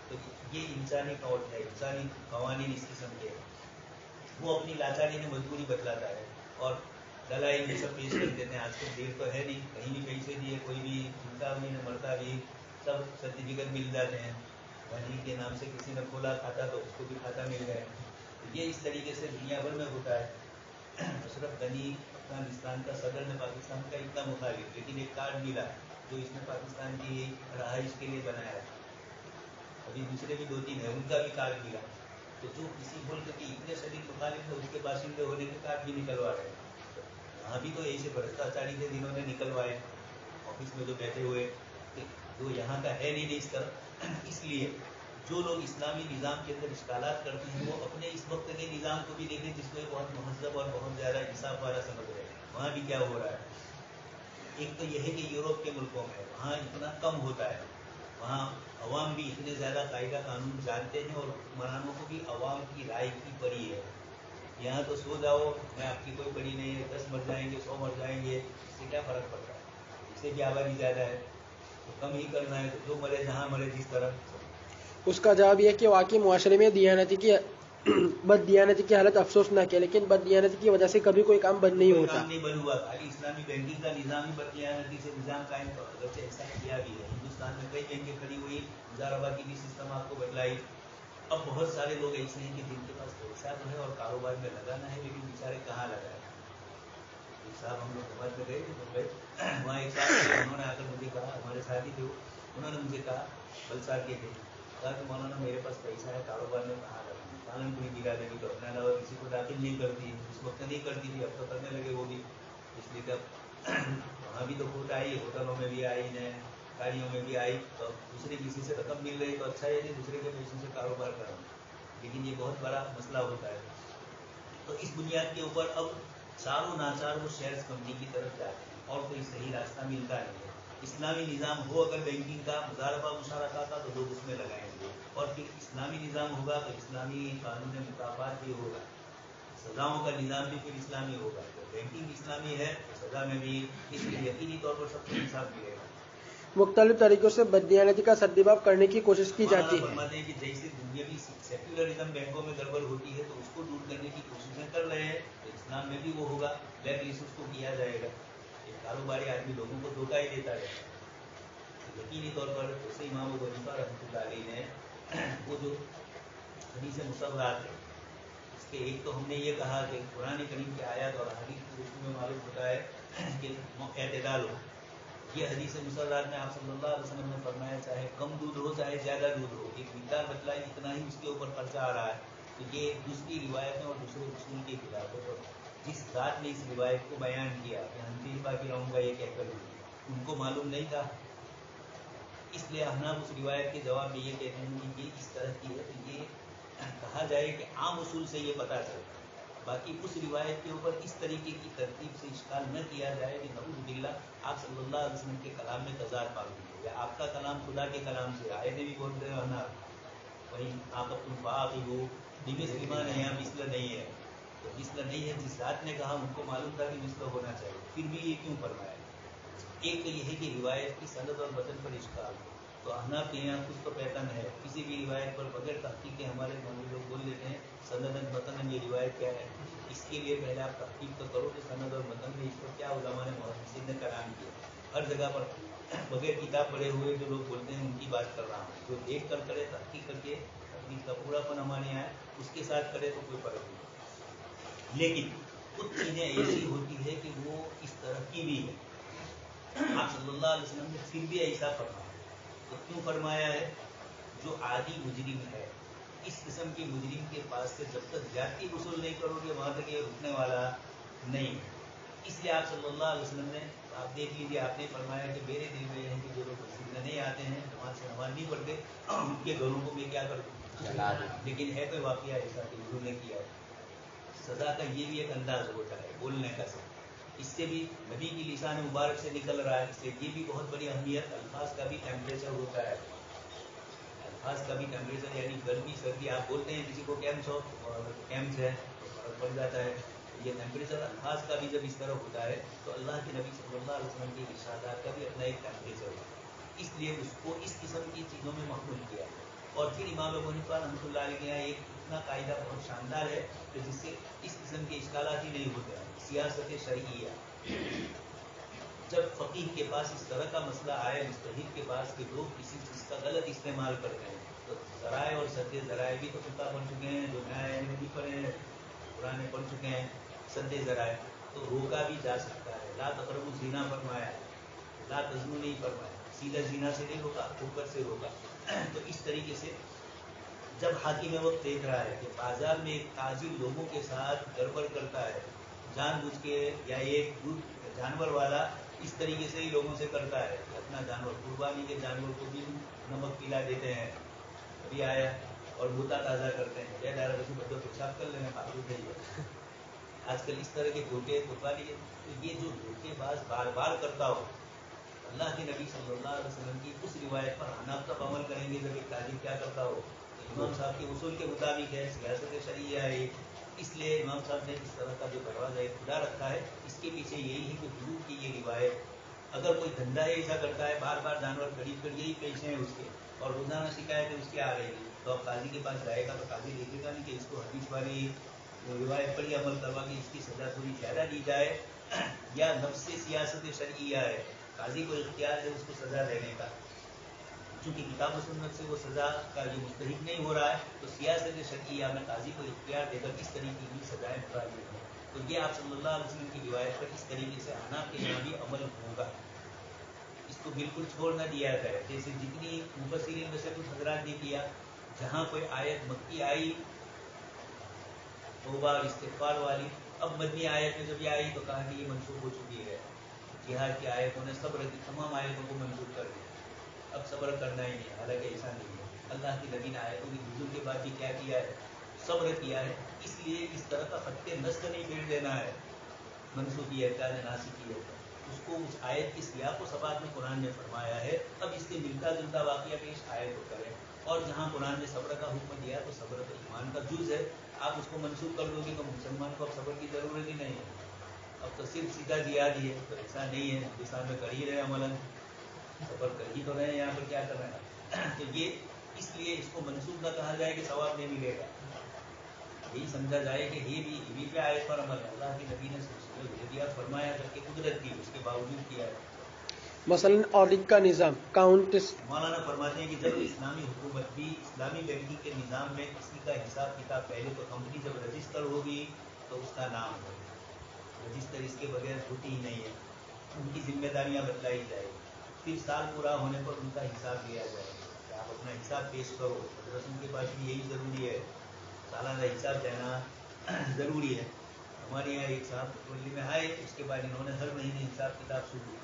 तो ये इंसानी कौट है, इंसानी कवानीन इस किस्म के, वो अपनी लाचारी ने मजबूरी बतलाता है और दलाई ये सब पेश कर देते हैं। आजकल देर तो है नहीं, कहीं भी पैसे दिए कोई भी जिंदा भी न मरता भी, सब सर्टिफिकेट मिल जाते हैं। गनी के नाम से किसी ने खोला खाता तो उसको भी खाता मिल गया। तो ये इस तरीके से दुनिया भर में होता है। अशरफ गनी अफगानिस्तान का सदर ने पाकिस्तान का इतना मुखालिफ, लेकिन एक कार्ड मिला जो इसने पाकिस्तान की रहाइश के लिए बनाया है। अभी दूसरे भी 2-3 है, उनका भी कार्ड मिला। तो जो किसी मुल्क के इतने शदीद मुखालिफ है उसके बाशिंदे होने के कार्ड भी निकलवा रहे हैं। यहाँ भी तो ऐसे भ्रष्टाचारी थे जिन्होंने निकलवाए, ऑफिस में जो बैठे हुए, तो यहाँ का है नहीं इस तरह। इसलिए जो लोग इस्लामी निज़ाम के अंदर इश्कालात करते हैं वो अपने इस वक्त के निज़ाम को भी देखें जिसको बहुत महज़ब और बहुत ज़्यादा इंसाफ वाला समझ रहे हैं। वहाँ भी क्या हो रहा है, एक तो यह है कि यूरोप के मुल्कों में वहाँ इतना कम होता है, वहाँ अवाम भी इतने ज़्यादा कायदा कानून जानते हैं और हुक्मरानों को भी अवाम की राय की पड़ी है। यहाँ तो सो जाओ, मैं आपकी कोई पड़ी नहीं है, 10 मर जाएंगे 100 मर जाएंगे, इससे क्या फ़र्क पड़ता है, इससे भी आबादी ज़्यादा है तो कम ही करना है, तो जो मरे जहाँ मरे जिस तरह। उसका जवाब यह कि वाकई मुआशरे में दियानती की बददियानती की हालत अफसोसनाक है, लेकिन बददियानती की वजह से कभी कोई काम बंद नहीं होता। काम नहीं बंद हुआ, खाली इस्लामी बैंकिंग का निज़ाम ही बददियानती से निज़ाम कायम करके ऐसा किया भी है। हिंदुस्तान में कई बैंकें खड़ी हुई, मुजारबा की भी सिस्टम आपको बतलाई। अब बहुत सारे लोग ऐसे हैं कि जिनके पास पैसा तो है और कारोबार में लगाना है, लेकिन बेचारे कहाँ लगाए। एक साहब हम लोग दुबई में गए थे, मुंबई, वहाँ एक साहब उन्होंने आकर मुझे कहा, हमारे साथ ही थे, उन्होंने मुझे कहा बलसार के थे, कहा कि मौलाना मेरे पास पैसा है, कारोबार में कहाँ लगाऊँ, पालनपुरी गिरा देगी तो अपने अलावा किसी को दाखिल नहीं करती, उस वक्त नहीं करती थी, अब तो करने लगे वो भी। इसलिए तब वहाँ भी तो खोट आई, होटलों में भी आई, नए गाड़ियों में भी आई, तो दूसरे किसी से रकम मिल रही तो अच्छा है, नहीं दूसरे के पैसों से कारोबार कराऊँ, लेकिन ये बहुत बड़ा मसला होता है। तो इस बुनियाद के ऊपर अब चारों नाचार वो शेयर्स कंपनी की तरफ जाते हैं और कोई सही रास्ता मिलता नहीं है। इस्लामी निज़ाम हो अगर बैंकिंग का, मुजारबा मुशारका का, तो लोग उसमें लगाएंगे, और फिर इस्लामी निज़ाम होगा तो इस्लामी कानून मुकाफात भी होगा, सज़ाओं का निज़ाम भी फिर इस्लामी होगा। तो बैंकिंग इस्लामी है तो सज़ा में भी इसलिए यकीनी तौर पर सबको इंसाफ मिलेगा। मुख्तलिफ तरीकों से बददियानती का सद्दिबाब करने की कोशिश की जाती है। फरमाते हैं कि जैसे दुनियावी सेक्युलरिज्म बैंकों में गड़बड़ होती है तो उसको दूर करने की कोशिशें कर रहे हैं, तो इस्लाम में भी वो होगा, ब्लैक लिस्ट उसको किया जाएगा। एक कारोबारी आदमी लोगों को धोखा ही देता है। यकीनी तौर पर जैसे इमाम अबू हनीफा रहमतुल्लाह अलैह ने वो जो हदीस मुसव्वत है, इसके एक तो हमने ये कहा कि कुरान करीम की आयत और हदीस के रूप में मालूम होता है कि एतदाल हो। ये हदीस मुसव्वत में आप सल्लल्लाहु अलैहि वसल्लम ने फरमाया चाहे कम दूध हो चाहे ज़्यादा दूध हो, एक मिकदार बतलाई इतना ही उसके ऊपर खर्चा आ रहा है। तो ये दूसरी रिवायतें और दूसरे उसूल के खिलाफ है। जिस ज़ात ने इस रिवायत को बयान किया कि हनफी बाकी रहूँगा ये कहकर, उनको मालूम नहीं था, इसलिए अहनाफ उस रिवायत के जवाब में ये कहते हैं कि ये इस तरह की है। तो ये कहा जाए कि आम उसूल से ये पता चलता है, बाकी उस रिवायत के ऊपर इस तरीके की तरतीब से इश्काल न किया जाए कि नऊज़ुबिल्लाह आप सल्लल्लाहु अलैहि वसल्लम के कलाम में तज़ाद मालूम हो या आपका कलाम खुदा के कलाम से आए ने भी बोल रहे हो ना, वही आप तुम फाक़ी हो बिमिस्लिमा ने यहाँ मिस्ल नहीं है, तो मिस्ल नहीं है जिस ज़ात ने कहा उनको मालूम था कि मिस्ल होना चाहिए, फिर भी ये क्यों फरमाया। एक तो यह है कि रिवायत की सनद और वतन पर इश्काल, तो अहनाफ के यहाँ कुछ तो पैटर्न है, किसी भी रिवायत पर बगैर तहकीक के हमारे मौलवी लोग बोल देते हैं सनदन वतन ये रिवायत क्या है। इसके लिए पहले आप तहकीक तो करो कि सनद और वतन में इस पर क्या उलमा ने मुहद्दिसीन ने कलाम किया। हर जगह पर बगैर किताब पढ़े हुए जो लोग बोलते हैं उनकी बात कर रहा हूँ, जो देख कर करे तहकीक करके तहकीक का पूरापन हमारे यहाँ है, उसके साथ करे तो कोई फर्क नहीं। लेकिन कुछ चीज़ें ऐसी होती है कि वो इस तरह की भी है, आप सल्लल्लाहु अलैहि वसल्लम ने फिर भी ऐसा फरमाया। तो क्यों फरमाया है, जो आदि मुजरिम है इस किस्म के मुजरिम के पास से जब तक जाती वसूल नहीं करोगे वहाँ तक ये रुकने वाला नहीं। इसलिए आप सल्लल्लाहु अलैहि वसल्लम ने, आप देख लीजिए, आपने फरमाया कि मेरे दिल में यह है कि जो लोग मस्जिद में नहीं आते हैं, नमाज से नमाज नहीं पढ़ते, उनके घरों को मैं क्या कर दूँ। लेकिन है कोई वाक़या ऐसा कि उन्होंने किया है। सज़ा का ये भी एक अंदाज होता है बोलने का, इससे भी नबी की लिसान मुबारक से निकल रहा है, इसलिए ये भी बहुत बड़ी अहमियत। अल्फाज का भी टेम्परेचर होता है, अल्फाज का भी टेम्परेचर, यानी गर्मी सर्दी आप बोलते हैं किसी को कैम्स हो और कैम्स है तो फर्क पड़ जाता है। ये टेम्परेचर अल्फाज का भी जब इस तरह होता है तो अल्लाह के नबी सल्लल्लाहु अलैहि वसल्लम के इरशादात का भी अपना एक टेम्परेचर होता है, इसलिए उसको इस किस्म की चीज़ों में महफूज किया। और फिर इमाम अबू हनीफा रहमतुल्लाह अलैह के यहाँ एक इतना कायदा बहुत शानदार है कि जिससे इस किस्म के इश्कालात ही नहीं होते हैं। सियासत शरईया, जब फ़कीह के पास इस तरह का मसला आए, मुस्तहिद के पास कि लोग किसी चीज़ का गलत इस्तेमाल करते हैं, तो ज़राए और सद्दे ज़राए भी तो फिका बन चुके हैं, जो न्याय में भी पढ़े हैं, पुराने पढ़ चुके हैं। सद्दे ज़राए तो रोका भी जा सकता है, ला तक़रबू ज़िना फरमाया, ला तज़्नु नहीं फरमाया, सीधा ज़िना से नहीं रोका, ऊपर से रोका। तो इस तरीके से जब हाकिम वक्त देख रहा है कि बाजार में एक ताजिर लोगों के साथ गड़बड़ करता है जानबूझ के, या एक जानवर वाला इस तरीके से ही लोगों से करता है, अपना जानवर कुर्बानी के जानवर को भी नमक पिला देते हैं, अभी आया और मुद्दा ताज़ा करते हैं, या डायरा बच्चों बच्चों पेशाब कर लेना पागल है। आजकल इस तरह के धोखे कुर्बानी के, तो ये जो धोखेबाज बार बार करता हो, अल्लाह के नबी सल्लल्लाहु अलैहि वसल्लम की उस रिवायत पर अनाप तक अमल करेंगे जब एक ताजिर क्या करता हो, तो इमाम साहब के उसूल के मुताबिक है, सियासत शरीया है, इसलिए इमाम साहब ने इस तरह का जो दरवाज़ा खुला रखा है, इसके पीछे यही है कि हुदूद की ये रिवायत, अगर कोई धंधा ऐसा करता है बार बार जानवर खरीद कर यही पेशे हैं उसके और रोज़ाना शिकायतें उसकी आ रही है, तो अब काजी के पास जाएगा तो काजी देखेगा नहीं कि इसको हदीस वाली रिवायत पर ही अमल करवा के इसकी सज़ा थोड़ी ज़्यादा दी जाए, या नफ्स सियासत शरईया है, काजी को इख्तियार है उसको सज़ा देने का, चूँकि किताब और सुन्नत से वो सज़ा का जो मुस्तहिक नहीं हो रहा है, तो सियासत शरईया में काजी को इख्तियार देकर इस तरीके की सज़ाएँ मुताबिक हैं। तो ये आप सल्लल्लाहु अलैहि वसल्लम की रिवायत पर इस तरीके से अहनाफ के यहाँ भी अमल होगा, इसको बिल्कुल छोड़ न दिया जाए। जैसे जितनी मुफस्सिरीन में से कुछ हजरात ने किया, जहाँ कोई आयत मक्की आई तौबा और इस्तिग़फ़ार वाली, अब मदनी आयत में जब ये आई तो कहा कि ये मनसूख हो चुकी है, जिहाद की आयतों ने सब्र की तमाम आयतों को मंसूख कर दिया, अब सब्र करना ही नहीं। हालांकि ऐसा नहीं है, अल्लाह की नबी ने आयतों की नुज़ूल के बाद भी क्या किया है, सब्र किया है। इसलिए इस तरह का खत्ते नस्ल नहीं फेर देना है, मनसूखियत का नासिकियत, उसको उस आयत की सियाक़ व सबाक़ में कुरान ने फरमाया है, अब इससे मिलता जुलता वाक़या पेश आयत को करें, और जहाँ कुरान ने सब्र का हुक्म दिया तो सब्र तो ईमान का जुज़ है, आप उसको मनसूख कर दोगे तो मुसलमान को अब सब्र की ज़रूरत ही नहीं है, अब तो सिर्फ सीधा जिहाद ही है, तो ऐसा नहीं है, हिंदुस्तान में कर ही रहे अमलन। सफर कर ही तो रहे हैं, यहाँ पर क्या कर रहे हैं। तो ये इसलिए इसको मंसूब न कहा जाए कि सवाब नहीं मिलेगा, यही समझा जाए कि ये भी क्या आयत पर अमल है, अल्लाह के नबी ने दे दिया, फरमाया करके कुदरत दी, उसके बावजूद किया है। मसलन ऑडिट का निज़ाम काउंट। मौलाना फरमाते हैं कि जब इस्लामी हुकूमत भी इस्लामी बैंकिंग के निज़ाम में किसी का हिसाब किताब, पहले तो कंपनी जब रजिस्टर होगी तो उसका नाम होगा, रजिस्टर इसके बगैर होती ही नहीं है, उनकी जिम्मेदारियां बतलाई जाएगी, फिर साल पूरा होने पर उनका हिसाब लिया जाएगा, आप अपना हिसाब पेश करो। मदरसों के पास भी यही ज़रूरी है, सालाना हिसाब देना ज़रूरी है। हमारे यहाँ एक साहब मुतवल्ली में आए, उसके बाद इन्होंने हर महीने हिसाब किताब शुरू की,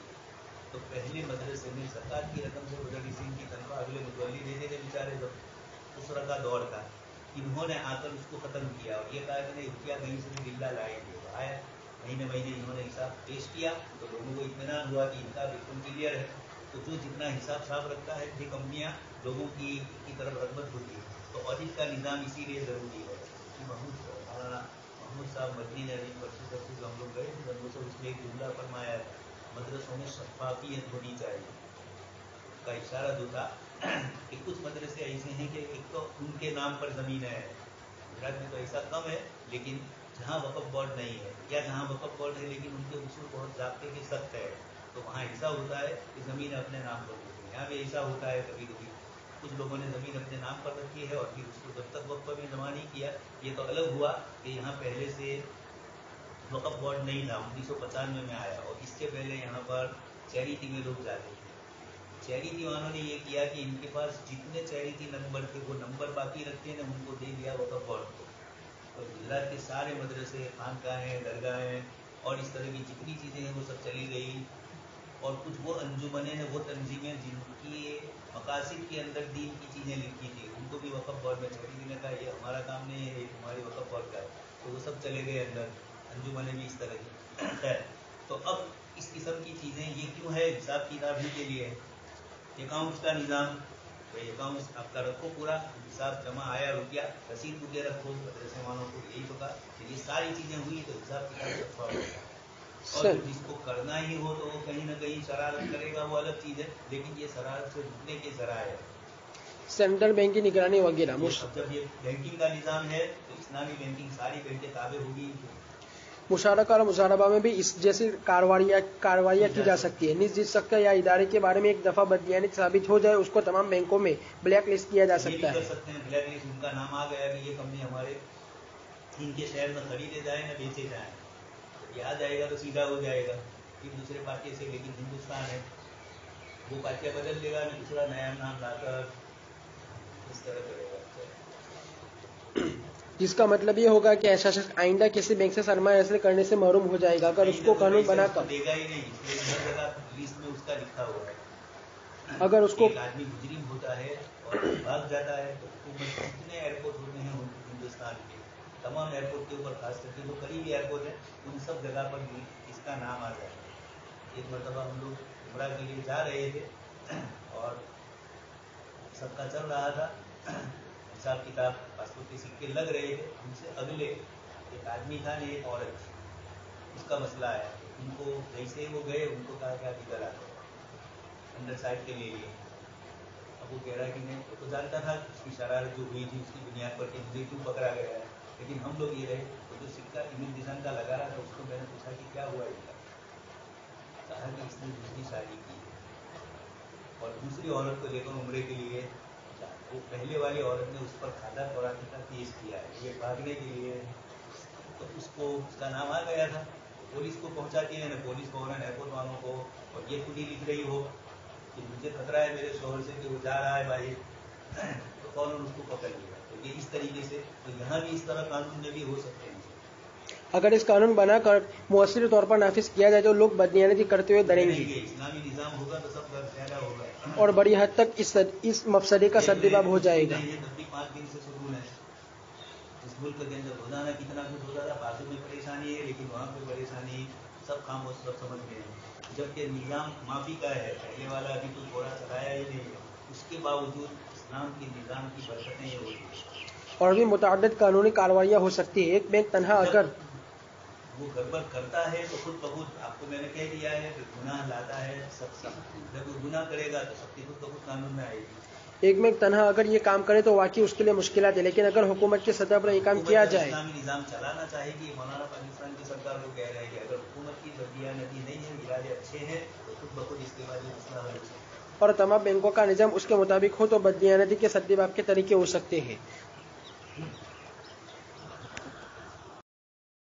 तो पहले मदरसे में ज़कात की रकम से मुदर्रिसीन की तनख्वाह अगले मुतवल्ली देते थे बेचारे, जब उस का दौर था, इन्होंने आकर उसको ख़त्म किया और ये कहा कि नहीं रुपया कहीं से भी बिल्ला लाएंगे। आया महीने महीने इन्होंने हिसाब पेश किया तो लोगों को इत्मीनान हुआ कि इनका बिल्कुल क्लियर है। तो जो जितना हिसाब साफ रखता है, ये कंपनियाँ लोगों की तरफ रगबत होती है। तो ऑडिट का निज़ाम इसीलिए ज़रूरी है। महमूद साहब मदनी ने अभी परसों हम लोग गए थे, उसमें एक जुमला फरमाया था, मदरसों में शफाफियत होनी चाहिए। का इशारा जो था कि कुछ मदरसे ऐसे हैं कि एक तो उनके नाम पर ज़मीन है, गुजरात में तो ऐसा कम है, लेकिन जहाँ वक़्फ़ बोर्ड नहीं है या जहाँ वक़्फ़ बोर्ड है लेकिन उनके उसूल बहुत ज़ाब्ते के सख्त है, तो वहाँ ऐसा होता है कि ज़मीन अपने नाम पर होती है। यहाँ भी ऐसा होता है, कभी कभी कुछ लोगों ने ज़मीन अपने नाम पर रखी है और फिर उसको जब तक वक़्फ़ में जमा नहीं किया, ये तो अलग हुआ कि यहाँ पहले से वक़्फ़ बोर्ड नहीं था, 1995 में आया, और इससे पहले यहाँ पर चैरिटी में लोग जाते थे। चैरिटी वालों ने ये किया कि इनके पास जितने चैरिटी नंबर थे वो नंबर बाकी रखते हैं, उनको दे दिया वक़्फ़ बोर्ड को। और गुजरात के सारे मदरसे, खानकाहें, दरगाहें और इस तरह की जितनी चीज़ें हैं वो सब चली गई। और कुछ वो अंजुमनें हैं, वो तंजीमें जिनकी मकासिद के अंदर दीन की चीज़ें लिखी थी, उनको भी वक़्फ़ बोर्ड में चैरिटी ने कहा ये हमारा काम नहीं है, ये तुम्हारी वक़्फ़ बोर्ड का है, तो वो सब चले गए अंदर, अंजुमनें भी इस तरह की है। तो अब इस किस्म की चीज़ें ये क्यों है, हिसाब किताब ही के लिए। अकाउंट्स का निज़ाम, भाई अकाउंट्स आपका रखो पूरा, हिसाब जमा आया रुपया, रसीद वगैरह रखो, मदरसे वालों को यही पता कि ये सारी चीज़ें हुई तो हिसाब किताब रखवा होगा। और जिसको करना ही हो तो वो कहीं ना कहीं शरारत करेगा, वो अलग चीज़ है, लेकिन ये शरारत से रुकने के जराए है, सेंट्रल बैंक की निगरानी वगैरह। जब ये बैंकिंग का निज़ाम है तो इस्लामी बैंकिंग सारी बैंकें ताबे होगी। मुशारका और मुशारबा में भी इस जैसी कार्रवाइयाँ की जा सकती है। निजी शख्स या इदारे के बारे में एक दफ़ा बदयानित साबित हो जाए, उसको तमाम बैंकों में ब्लैक लिस्ट किया जा सकता है। कर सकते हैं ब्लैक लिस्ट, उनका नाम आ गया कि ये कंपनी हमारे इनके शहर में खरीदे जाए न बेचे जाए, ये आ जाएगा तो सीधा हो जाएगा, फिर दूसरे पार्टी से, लेकिन हिंदुस्तान है, वो पार्टियाँ बदल देगा, न दूसरा नया नाम लाकर इस तरह करेगा। जिसका मतलब ये होगा कि ऐसा शख्स आइंदा किसी बैंक से सरमाया हासिल करने से महरूम हो जाएगा अगर उसको कानून बनाकर देगा ही नहीं, हर जगह लिस्ट में उसका लिखा हुआ है। अगर उसको एक आदमी मुजरिम होता है और भाग जाता है तो हुकूमत जितने एयरपोर्ट होते हैं हिंदुस्तान के तमाम एयरपोर्ट के ऊपर, खास करके जो करीबी एयरपोर्ट है, उन सब जगह पर इसका नाम आ जाए। एक मरतबा हम लोग उमरा के लिए जा रहे थे और सबका चल रहा था, हिसाब किताब, पासपोर्ट के सिक्के लग रहे थे, उनसे अगले एक आदमी था ने एक औरत थी, उसका मसला है, उनको जैसे वो गए उनको कहा कि आप इधर आ गए, अंदर साइड के ले लिए। अब वो कह रहा है कि मैं तो जानता था उसकी शरारत जो हुई थी उसकी बुनियाद पर कि मुझे क्यों पकड़ा गया है, लेकिन हम लोग ये रहे तो जो सिक्का इमिग्रेशन का लगा रहा था उसको मैंने पूछा कि क्या हुआ इनका, कहा कि इसने दूसरी शादी की और दूसरी औरत को लेकर उम्रे के लिए, वो पहले वाली औरत ने उस पर खादा तौराती का केस किया है, ये भागने के लिए, तो उसको उसका नाम आ गया था, पुलिस को पहुंचाती है ना, पुलिस फौरन एयरपोर्ट वालों को, और ये खुद ही लिख रही हो कि मुझे खतरा है मेरे शोहर से कि वो जा रहा है भाई, तो फौरन उसको पकड़ लिया। तो ये इस तरीके से, तो यहाँ भी इस तरह कानून में भी हो सकते हैं। अगर इस कानून बनाकर मुअस्सिर तौर पर नाफिज किया जाए तो लोग बदनियानती करते हुए डरेंगे, इस्लामी निज़ाम होगा तो सब ज़्यादा होगा और बड़ी हद तक इस मफसदे का सद्देबाब हो जाएगा। 5 दिन से शुरू है, इस मुल्क के अंदर रोजाना कितना कुछ हो रहा था, बाजू में परेशानी है लेकिन वहाँ पे परेशानी सब खामोश, सब समझ गए हैं, जबकि निज़ाम माफी का है, पहले वाला अभी तो थोड़ा चलाया ही नहीं है, उसके बावजूद इस्लाम के निज़ाम की बरकतें ये होती है। और भी मुतअद्दिद कानूनी कार्रवाइयाँ हो सकती है। एक बैंक तनहा अगर वो गड़बड़ करता है तो खुद बखुद आपको मैंने कह दिया है कि गुनाह लाता है सब जब वो गुनाह करेगा तो सबकी खुद बखुद कानून में आएगी। एक में तनहा अगर ये काम करे तो वाकई उसके लिए मुश्किलात है, लेकिन अगर हुकूमत की सतह पर ये काम किया जाए, इस्लामी निज़ाम चलाना चाहेगी। मौलाना पाकिस्तान की सरकार को कह रहे हैं कि अगर हुकूमत की बददियानती नहीं है, इरादे अच्छे हैं, तो खुद बखुद इसके बाद मसला हल हो सकता है। और तमाम बैंकों का निजाम उसके मुताबिक हो तो बददियानती के सद्देबाब के तरीके हो सकते हैं।